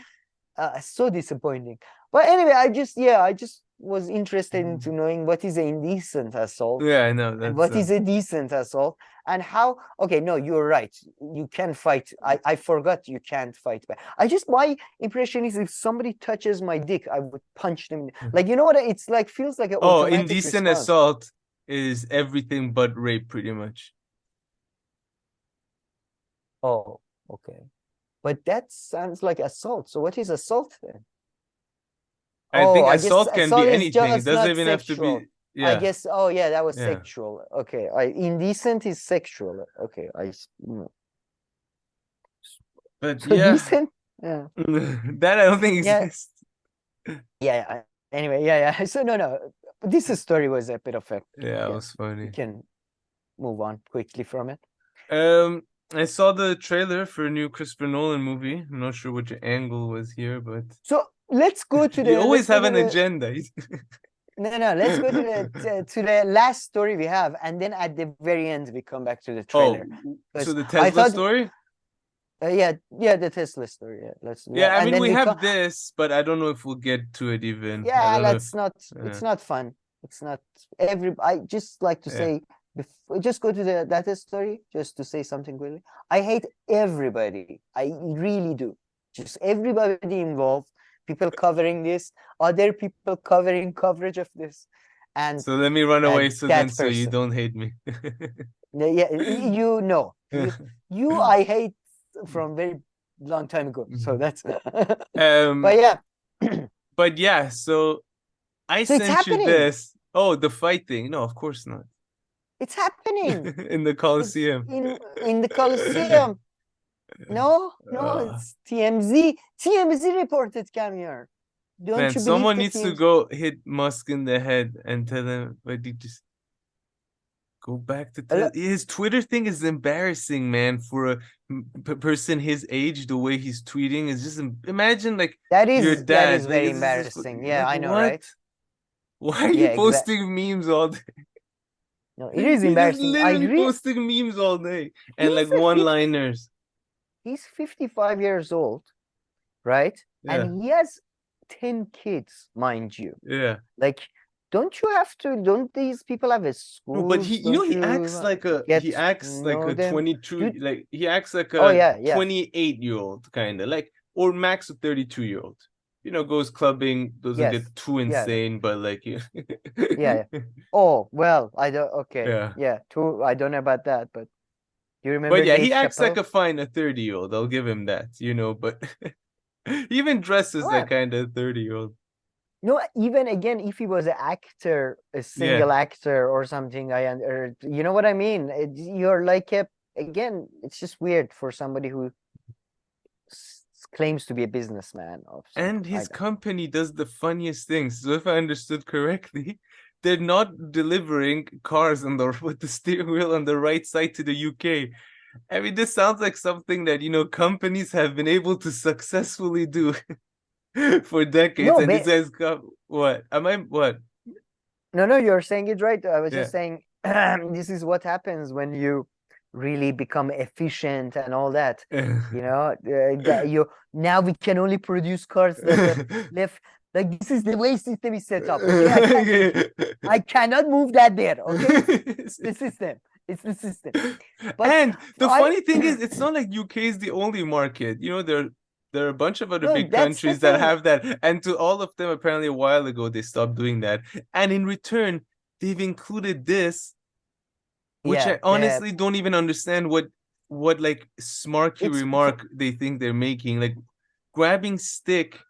so disappointing. But anyway, I just was interested into knowing what is an indecent assault. Yeah, I know. And what is a decent assault, and how? Okay, no, you're right. You can fight. I forgot you can't fight back. My impression is if somebody touches my dick, I would punch them. Like, you know what? It's like feels like an indecent response. Assault is everything but rape, pretty much. Oh, okay. But that sounds like assault. So what is assault then? I think assault can be anything. It doesn't even have to be. Yeah. I guess. Oh, yeah, that was sexual. Okay. Indecent is sexual. Okay. But so decent. Yeah. That I don't think exists. Yeah. Anyway. Yeah. So no. This story was a bit of a. Yeah, it was funny. We can move on quickly from it. I saw the trailer for a new Christopher Nolan movie. I'm not sure which angle was here, but so let's go to the. You always have an agenda. No, let's go to the last story we have, and then at the very end we come back to the trailer. So the Tesla story? Yeah, the Tesla story. Yeah, I mean, we have this, but I don't know if we'll get to it even. Yeah, it's not fun. It's not I just like to say, just go to the data story, just to say something quickly. I hate everybody. I really do. Just everybody involved. People covering this, other people covering coverage of this, and so let me run away so you don't hate me. Yeah, you I hate from very long time ago. So that's but yeah, so I sent you this. Oh, the fight thing. No, of course not. It's happening in the Coliseum. In the Coliseum. No, it's TMZ. TMZ reported came here. Man, someone needs to go hit Musk in the head and tell him, but he just go back to his Twitter thing is embarrassing, man. For a person his age, the way he's tweeting is just imagine like that is your dad. That is very embarrassing. Yeah, I know, right? Why are you posting memes all day? No, it is embarrassing. Literally posting memes all day and like one-liners. He's 55 years old, right? Yeah. And he has 10 kids, mind you. Yeah. Like, don't these people have a school? No, but he acts like a 22, like he acts like a 28-year-old kind of, like, or max a 32-year-old. Goes clubbing, doesn't get too insane, but like yeah. Oh, well, I don't too I don't know about that, but you remember? But yeah, he acts like a 30-year-old. I'll give him that, but he even dresses like kind of 30-year-old. No, even again, if he was an actor, a single actor or something, you know what I mean? You're like again, it's just weird for somebody who claims to be a businessman. And his company does the funniest things. So if I understood correctly, they're not delivering cars with the steering wheel on the right side to the UK. I mean, this sounds like something that, companies have been able to successfully do for decades. No, and this has come, what? No, you're saying it right. I was just saying, this is what happens when you really become efficient and all that. Now we can only produce cars that left. Like, this is the way system is set up. Okay? I cannot move that there. Okay, it's the system. It's the system. And the funny thing is, it's not like UK is the only market. There are a bunch of other big countries that have that, and to all of them, apparently a while ago they stopped doing that. And in return, they've included this, which I honestly don't even understand what like smarky remark they think they're making. Like grabbing stick.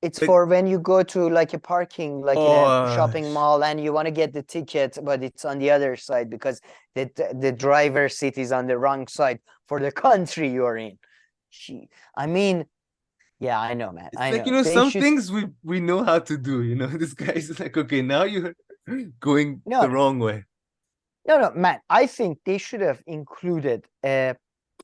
It's for when you go to like a parking, like in a shopping mall, and you want to get the ticket, but it's on the other side because the driver's seat is on the wrong side for the country you're in. I mean, yeah, I know, man. It's like, some things we know how to do. This guy's like, okay, now you're going the wrong way. No, man. I think they should have included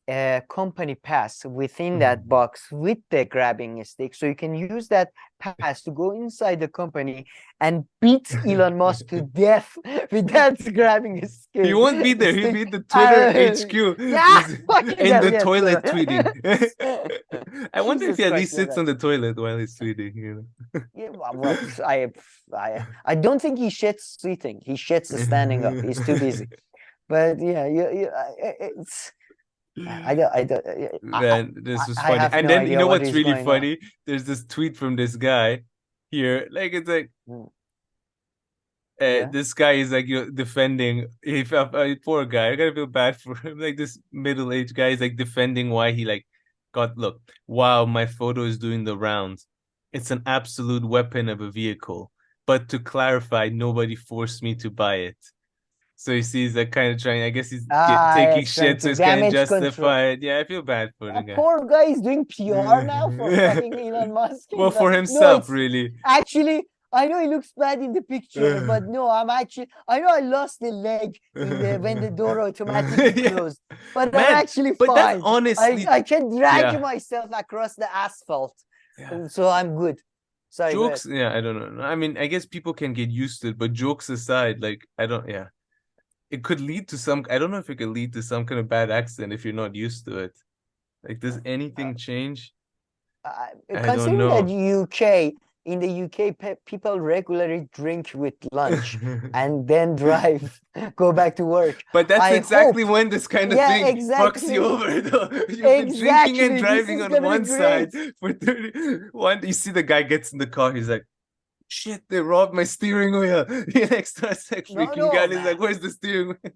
a company pass within that box with the grabbing stick, so you can use that pass to go inside the company and beat Elon Musk to death with that grabbing stick. He won't be there. He'll be the Twitter HQ in the toilet tweeting. I wonder if he at least sits on the toilet while he's tweeting. Yeah, well, I don't think he shits sitting. He shits standing up. He's too busy. But yeah, it's. Man, this was funny. And then you know what's really funny? There's this tweet from this guy here. Like, it's like this guy is like defending. Poor guy. I gotta feel bad for him. Like, this middle-aged guy is like defending why he like look. Wow, my photo is doing the rounds. It's an absolute weapon of a vehicle. But to clarify, nobody forced me to buy it. So you see, he's like kind of trying. I guess he's taking shit, so he's kind of justify it. Yeah, I feel bad for the guy. Poor guy is doing PR now for fucking Elon Musk. Well, for himself, really. Actually, I know it looks bad in the picture, but no, I know I lost the leg when the door automatically closed, but Man, I'm actually but fine. that's honestly, I can drag myself across the asphalt, so I'm good. Sorry, jokes, I don't know. I mean, I guess people can get used to it, but jokes aside, like, it could lead to some, I don't know if it could lead to some kind of bad accident if you're not used to it. Like, does anything change? I don't Considering that know. in the UK, people regularly drink with lunch and then drive, go back to work. But that's exactly when this kind of thing fucks you over, though. You've been drinking and driving on one side for 31. You see the guy gets in the car, he's like, shit, they robbed my steering wheel. The next to us, like, freaking guy is like, where's the steering wheel?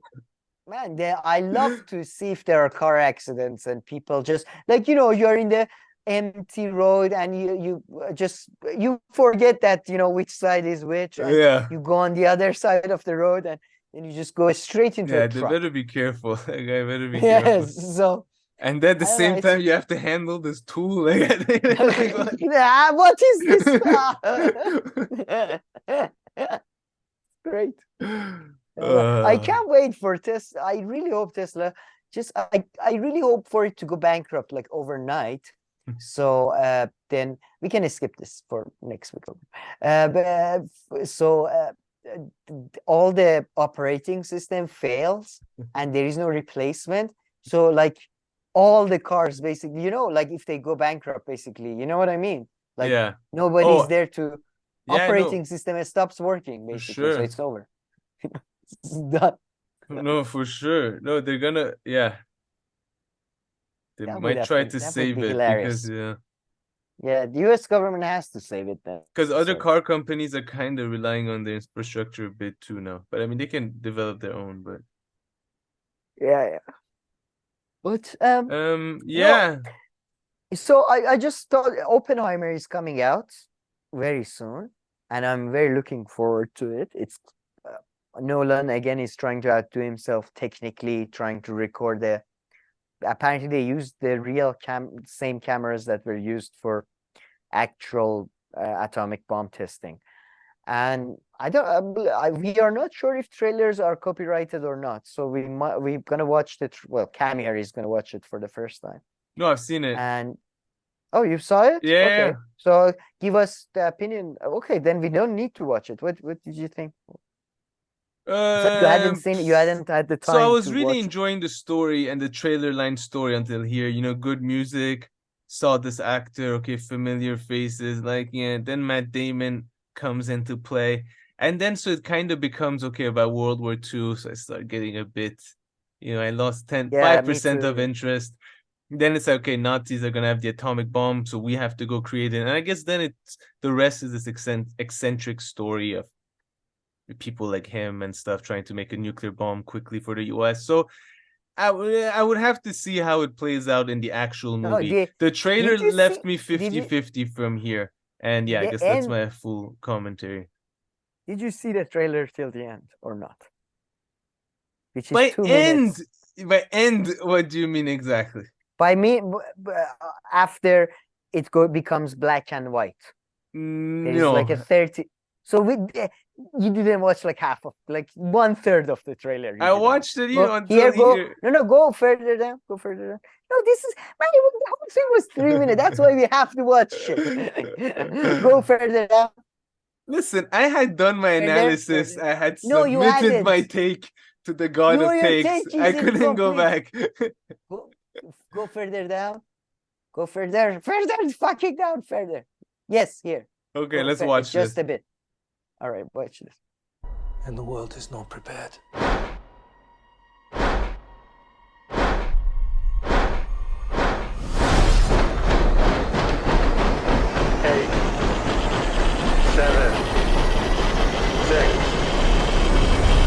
Man, I love to see if there are car accidents and people just, like, you're in the empty road and you forget that which side is which, and you go on the other side of the road and you just go straight into a truck. They better be careful. Like, I better be careful. So and then at the same time you have to handle this tool. Like, what is this? Great. I can't wait for Tesla. I really hope Tesla I really hope for it to go bankrupt like overnight. So then we can skip this for next week. All the operating system fails and there is no replacement. So like all the cars basically, like if they go bankrupt, basically, you know what I mean? Like nobody's there to operating system, it stops working basically. So it's over. It's done. No, for sure. No, they're gonna they might try to save it because the US government has to save it then. Because other car companies are kind of relying on their infrastructure a bit too now. But I mean, they can develop their own, but But so I just thought Oppenheimer is coming out very soon, and I'm very looking forward to it. It's Nolan again is trying to outdo himself technically, trying to record apparently they used the real same cameras that were used for actual atomic bomb testing, and we are not sure if trailers are copyrighted or not. So we're gonna watch Cam here is gonna watch it for the first time. No, I've seen it. And you saw it? Okay. So give us the opinion. Okay, then we don't need to watch it. What did you think? So you hadn't seen it, you hadn't had the time. So I was really enjoying the story and the trailer line story until here. Good music, saw this actor, familiar faces, then Matt Damon comes into play. And then so it kind of becomes about World War II. So I start getting a bit, I lost 5% of interest. Then it's like, okay, Nazis are gonna have the atomic bomb, so we have to go create it. And I guess then the rest is this eccentric story of people like him and stuff trying to make a nuclear bomb quickly for the US. So I would have to see how it plays out in the actual movie. The trailer left me 50-50 from here. And I guess that's my full commentary. Did you see the trailer till the end or not? Which is by 2 minutes. By end, what do you mean exactly? By me, after it becomes black and white. There's like a 30. So you didn't watch like half of, like 1/3 of the trailer. I watched it No, go further down. Go further down. No, this is, man, the whole thing was 3 minutes. That's why we have to watch it. Go further down. Listen, I had done my analysis. I had submitted my take to the God of Takes. I couldn't go back. Go further down. Go further. Fucking down further. Yes, here. Okay, let's watch this. Just a bit. All right, watch this. And the world is not prepared. 8, 7, 6,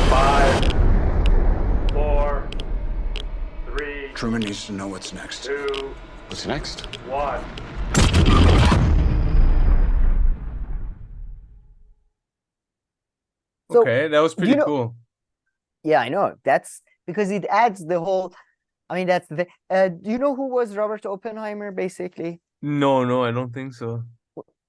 5, 4, 3. Truman needs to know what's next. 2. What's next? 1. So, okay, that was pretty cool. Yeah, I know. That's because it adds the whole. I mean, that's the. Do you know who was Robert Oppenheimer? Basically. No, I don't think so.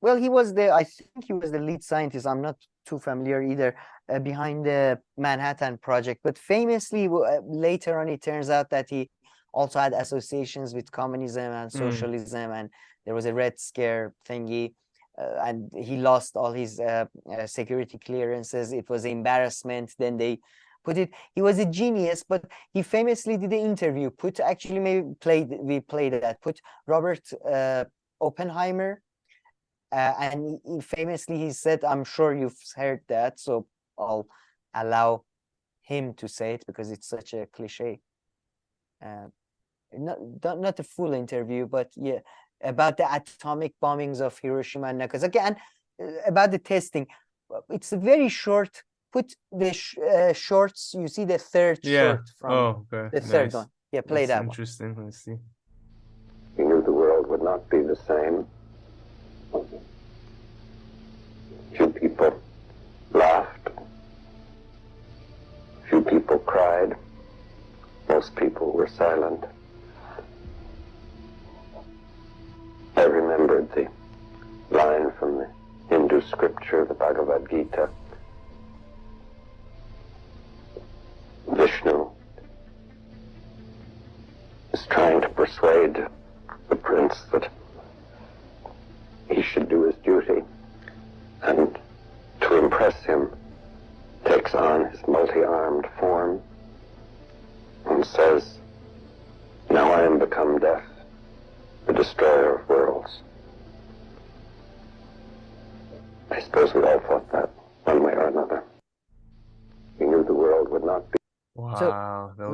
well, he was I think he was the lead scientist. I'm not too familiar either behind the Manhattan Project. But famously, later on, it turns out that he also had associations with communism and socialism, and there was a Red Scare thingy, and he lost all his security clearances. It was embarrassment. Then they put it. He was a genius, but he famously did an interview. We played that. Put Robert Oppenheimer. And famously he said, I'm sure you've heard that, so I'll allow him to say it because it's such a cliche. Not a full interview, but yeah, about the atomic bombings of Hiroshima and Nagasaki, and about the testing. It's a very short. Put the shorts. You see the third short from the third one. Yeah, play that one. Interesting. Let's see. He knew the world would not be the same. Few people laughed. Few people cried. Most people were silent. I remembered the line from the Hindu scripture, the Bhagavad Gita. Vishnu is trying to persuade the prince that he should do his duty, and to impress him takes on his multi-armed form and says, now I am become death, the destroyer of worlds. I suppose we all thought that one way or another. He knew the world would not be. Wow, so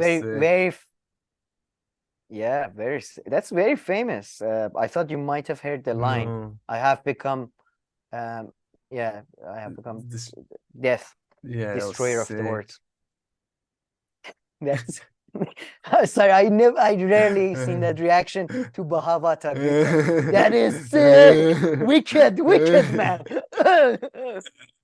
that's very famous. I thought you might have heard the line. I have become I have become death, destroyer of the world. That's sorry, I rarely seen that reaction to Bahavata. That is sick. wicked man.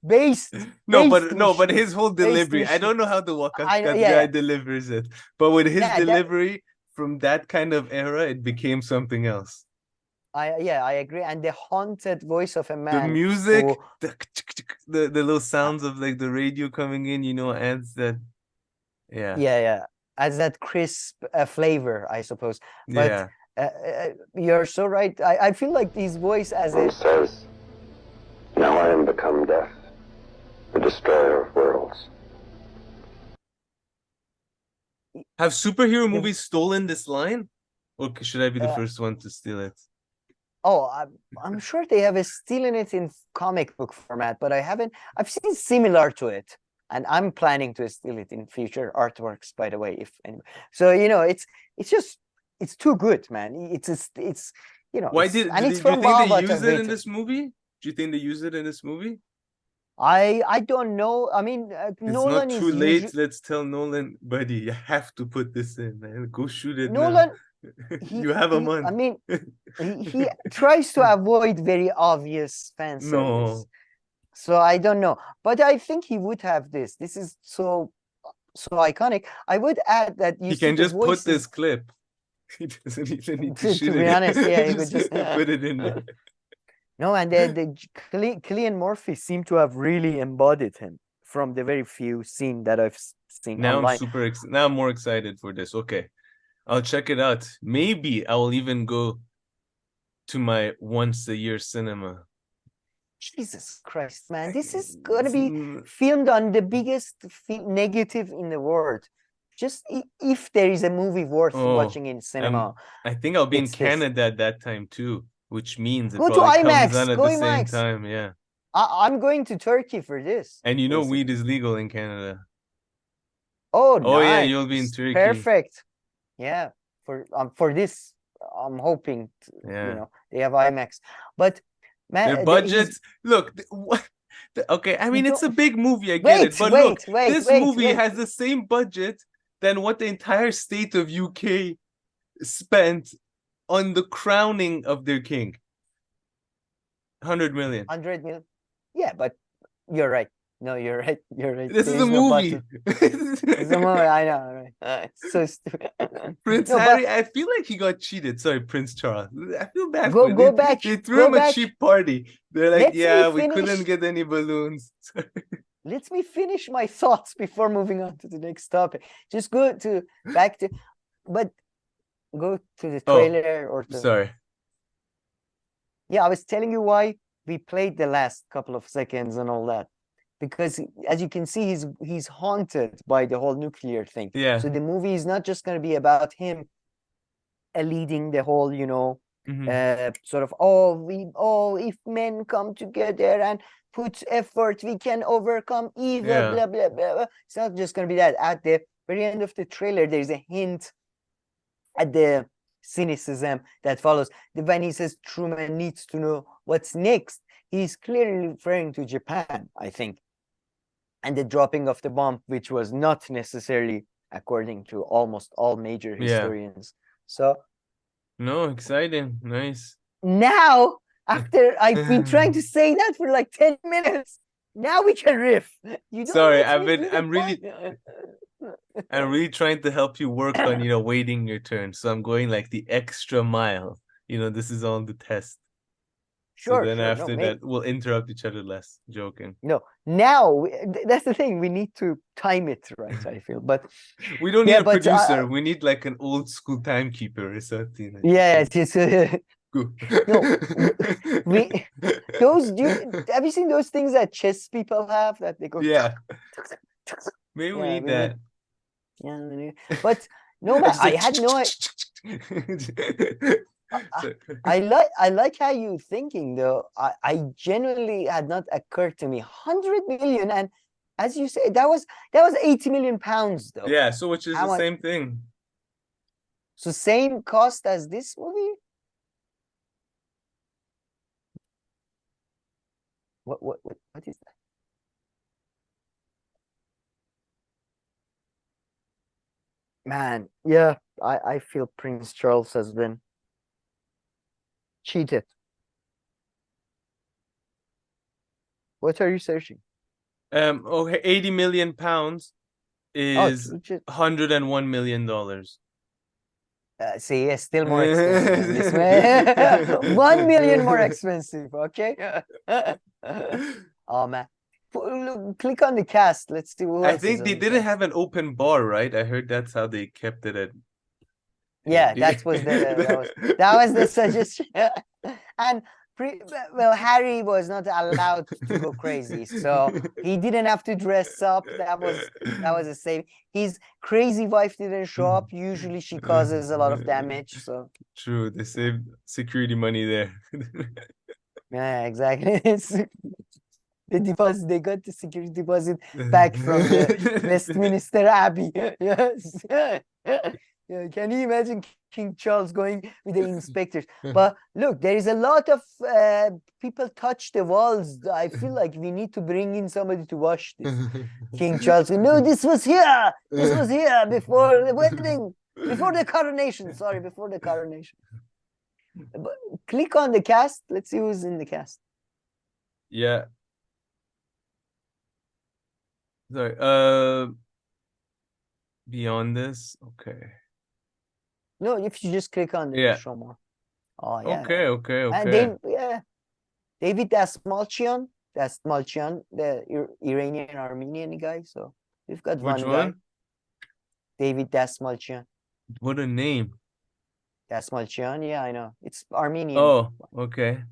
But his whole delivery, I don't know how the Waka guy delivers it, but with his delivery from that kind of era, it became something else. I agree. And the haunted voice of a man, the music, the little sounds of like the radio coming in, adds that. Adds that crisp flavor, I suppose. But you're so right. I feel like his voice as it says, now I am become death, the destroyer of worlds. Have superhero movies stolen this line, or should I be the first one to steal it? Oh, I'm sure they have stolen it in comic book format, but I've seen similar to it, and I'm planning to steal it in future artworks, by the way. So it's too good, man. It's Why do you think they use it in this movie? Do you think they use it in this movie? I don't know. I mean, Nolan it's not too late. Let's tell Nolan, buddy, you have to put this in, man. Go shoot it. Nolan, you have a month. I mean, he tries to avoid very obvious fan service. No. So I don't know, but I think he would have this. This is so iconic. I would add that he can just put this clip. He doesn't even need to shoot it. To be honest, yeah, he would just put it in there. No, and the Cillian Murphy seemed to have really embodied him from the very few scenes that I've seen. Now online. Now I'm more excited for this. Okay, I'll check it out. Maybe I will even go to my once-a-year cinema. Jesus Christ, man! This is gonna be filmed on the biggest negative in the world. Just if there is a movie worth watching in cinema, I think I'll be in Canada at that time too. Which means it go probably to IMAX. Comes on at go the IMAX. same time, yeah. I'm going to Turkey for this. And weed is legal in Canada. Oh, nice. Yeah, you'll be in Turkey. Perfect. Yeah, for this, I'm hoping they have IMAX. But man, their budget. Look, okay. I mean, it's a big movie. I get it, but look, this movie has the same budget than what the entire state of UK spent on the crowning of their king. 100 million. 100 million. Yeah, but you're right. No, you're right. You're right. This There is a no movie. button. It's a movie. I know, right? It's so stupid. Prince No, Harry, but I feel like he got cheated. Sorry, Prince Charles. I feel bad go for him. go back. They threw Go him a back. cheap party. They're like, Let me yeah, we couldn't finish. get any balloons. Let me finish my thoughts before moving on to the next topic. Just go to back to, but go to the trailer or to. Sorry. Yeah, I was telling you why we played the last couple of seconds and all that, because as you can see, he's haunted by the whole nuclear thing. Yeah. So the movie is not just going to be about him leading the whole, sort of if men come together and put effort, we can overcome evil. Yeah. Blah blah blah blah. It's not just going to be that. At the very end of the trailer, there's a hint at the cynicism that follows. When he says Truman needs to know what's next, he's clearly referring to Japan, I think, and the dropping of the bomb, which was not necessarily according to almost all major historians. So no, exciting. Nice. now, after I've been trying to say that for like 10 minutes, now we can riff. You don't Sorry, I'm really trying to help you work on, waiting your turn. So I'm going like the extra mile. This is all the test. Sure. So then after that, mate. we'll interrupt each other less. Joking. No, now that's the thing. We need to time it right, I feel. But we don't need a producer. We need like an old school timekeeper or something. Yeah, it's just have you seen those things that chess people have that they go? Yeah. Maybe we need that. Yeah, but no, man, I had no. I like how you're thinking though. I genuinely had not occurred to me 100 million, and as you say, that was 80 million pounds though. Yeah, so which is the same thing. So same cost as this movie. What is that? Man, yeah, I feel Prince Charles has been cheated. What are you searching? Okay, 80 million pounds is $101 million. See, it's still more expensive than this way. 1 million more expensive, okay? Oh man. Look, click on the cast. Let's see who I think they didn't have an open bar, right? I heard that's how they kept it at. Yeah, that was the suggestion. And Harry was not allowed to go crazy, so he didn't have to dress up. That was a save. His crazy wife didn't show up. Usually she causes a lot of damage. So true, they saved security money there. Yeah, exactly. The deposit, they got the security deposit back from the Westminster Abbey. Yes. Yeah, can you imagine King Charles going with the inspectors? But look, there is a lot of people touch the walls. I feel like we need to bring in somebody to wash this. King Charles, no, this was here. This was here before the wedding, before the coronation. Sorry, before the coronation. But click on the cast. Let's see who's in the cast. Yeah. Sorry. Beyond this, okay. No, if you just click on the show more. Oh yeah. Okay. And then David Dasmalchian, the Iranian Armenian guy. So we've got Which one one? guy. David Dasmalchian. What a name. Dasmalchian, yeah, I know. It's Armenian. Oh, okay.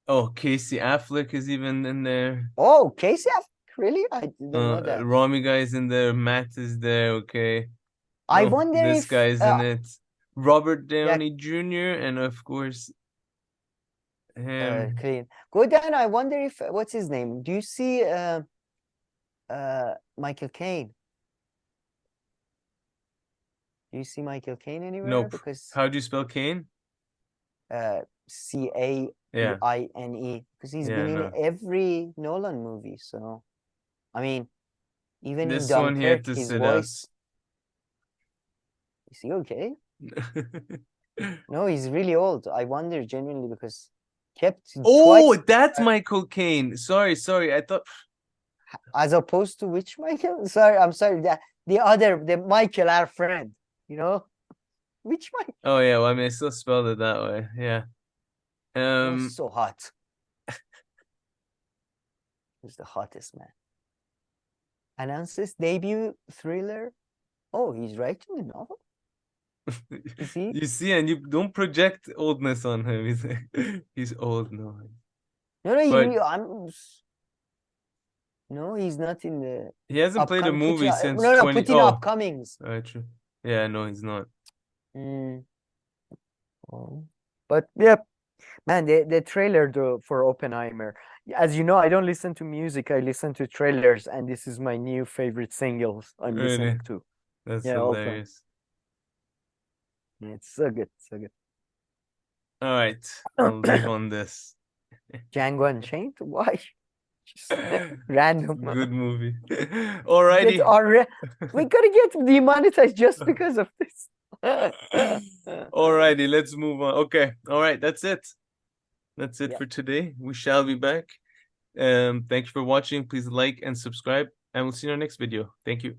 Oh, Casey Affleck is even in there. Oh, Casey Affleck, really? I didn't know that. Rami guy's in there. Matt is there. Okay. I wonder this if guy's in it. Robert Downey Jr. and of course him. Clean. Go down. I wonder if what's his name? Do you see Michael Caine? Do you see Michael Caine anywhere? Nope. Because how do you spell Caine? C-A-I-N-E. Because he's been in every Nolan movie. So, I mean, even this in one he had Dunkirk, to his sit voice. Is he okay? No, he's really old. I wonder genuinely because kept. Oh, that's Michael Caine. Sorry. I thought. As opposed to which Michael? Sorry, I'm sorry. The other, the Michael, our friend. You know, which Michael? Oh yeah, well, I mean, I still spelled it that way. Yeah. So hot. Who's the hottest man? Announces debut thriller. Oh, he's writing a novel. You see? You see, and you don't project oldness on him. He's old now. No, he's not in the. He hasn't played a movie since putting upcomings. True. Yeah, no, he's not. But yeah, man, the trailer though for Oppenheimer. As you know, I don't listen to music. I listen to trailers, and this is my new favorite singles I'm listening to. That's hilarious. It's so good, so good. All right, I'll leave on this. Django Unchained? Why? Just random. Good movie. Alrighty. We gotta get demonetized just because of this. Alrighty, let's move on. Okay, all right, that's it. That's it for today. We shall be back. Thank you for watching. Please like and subscribe, and we'll see you in our next video. Thank you.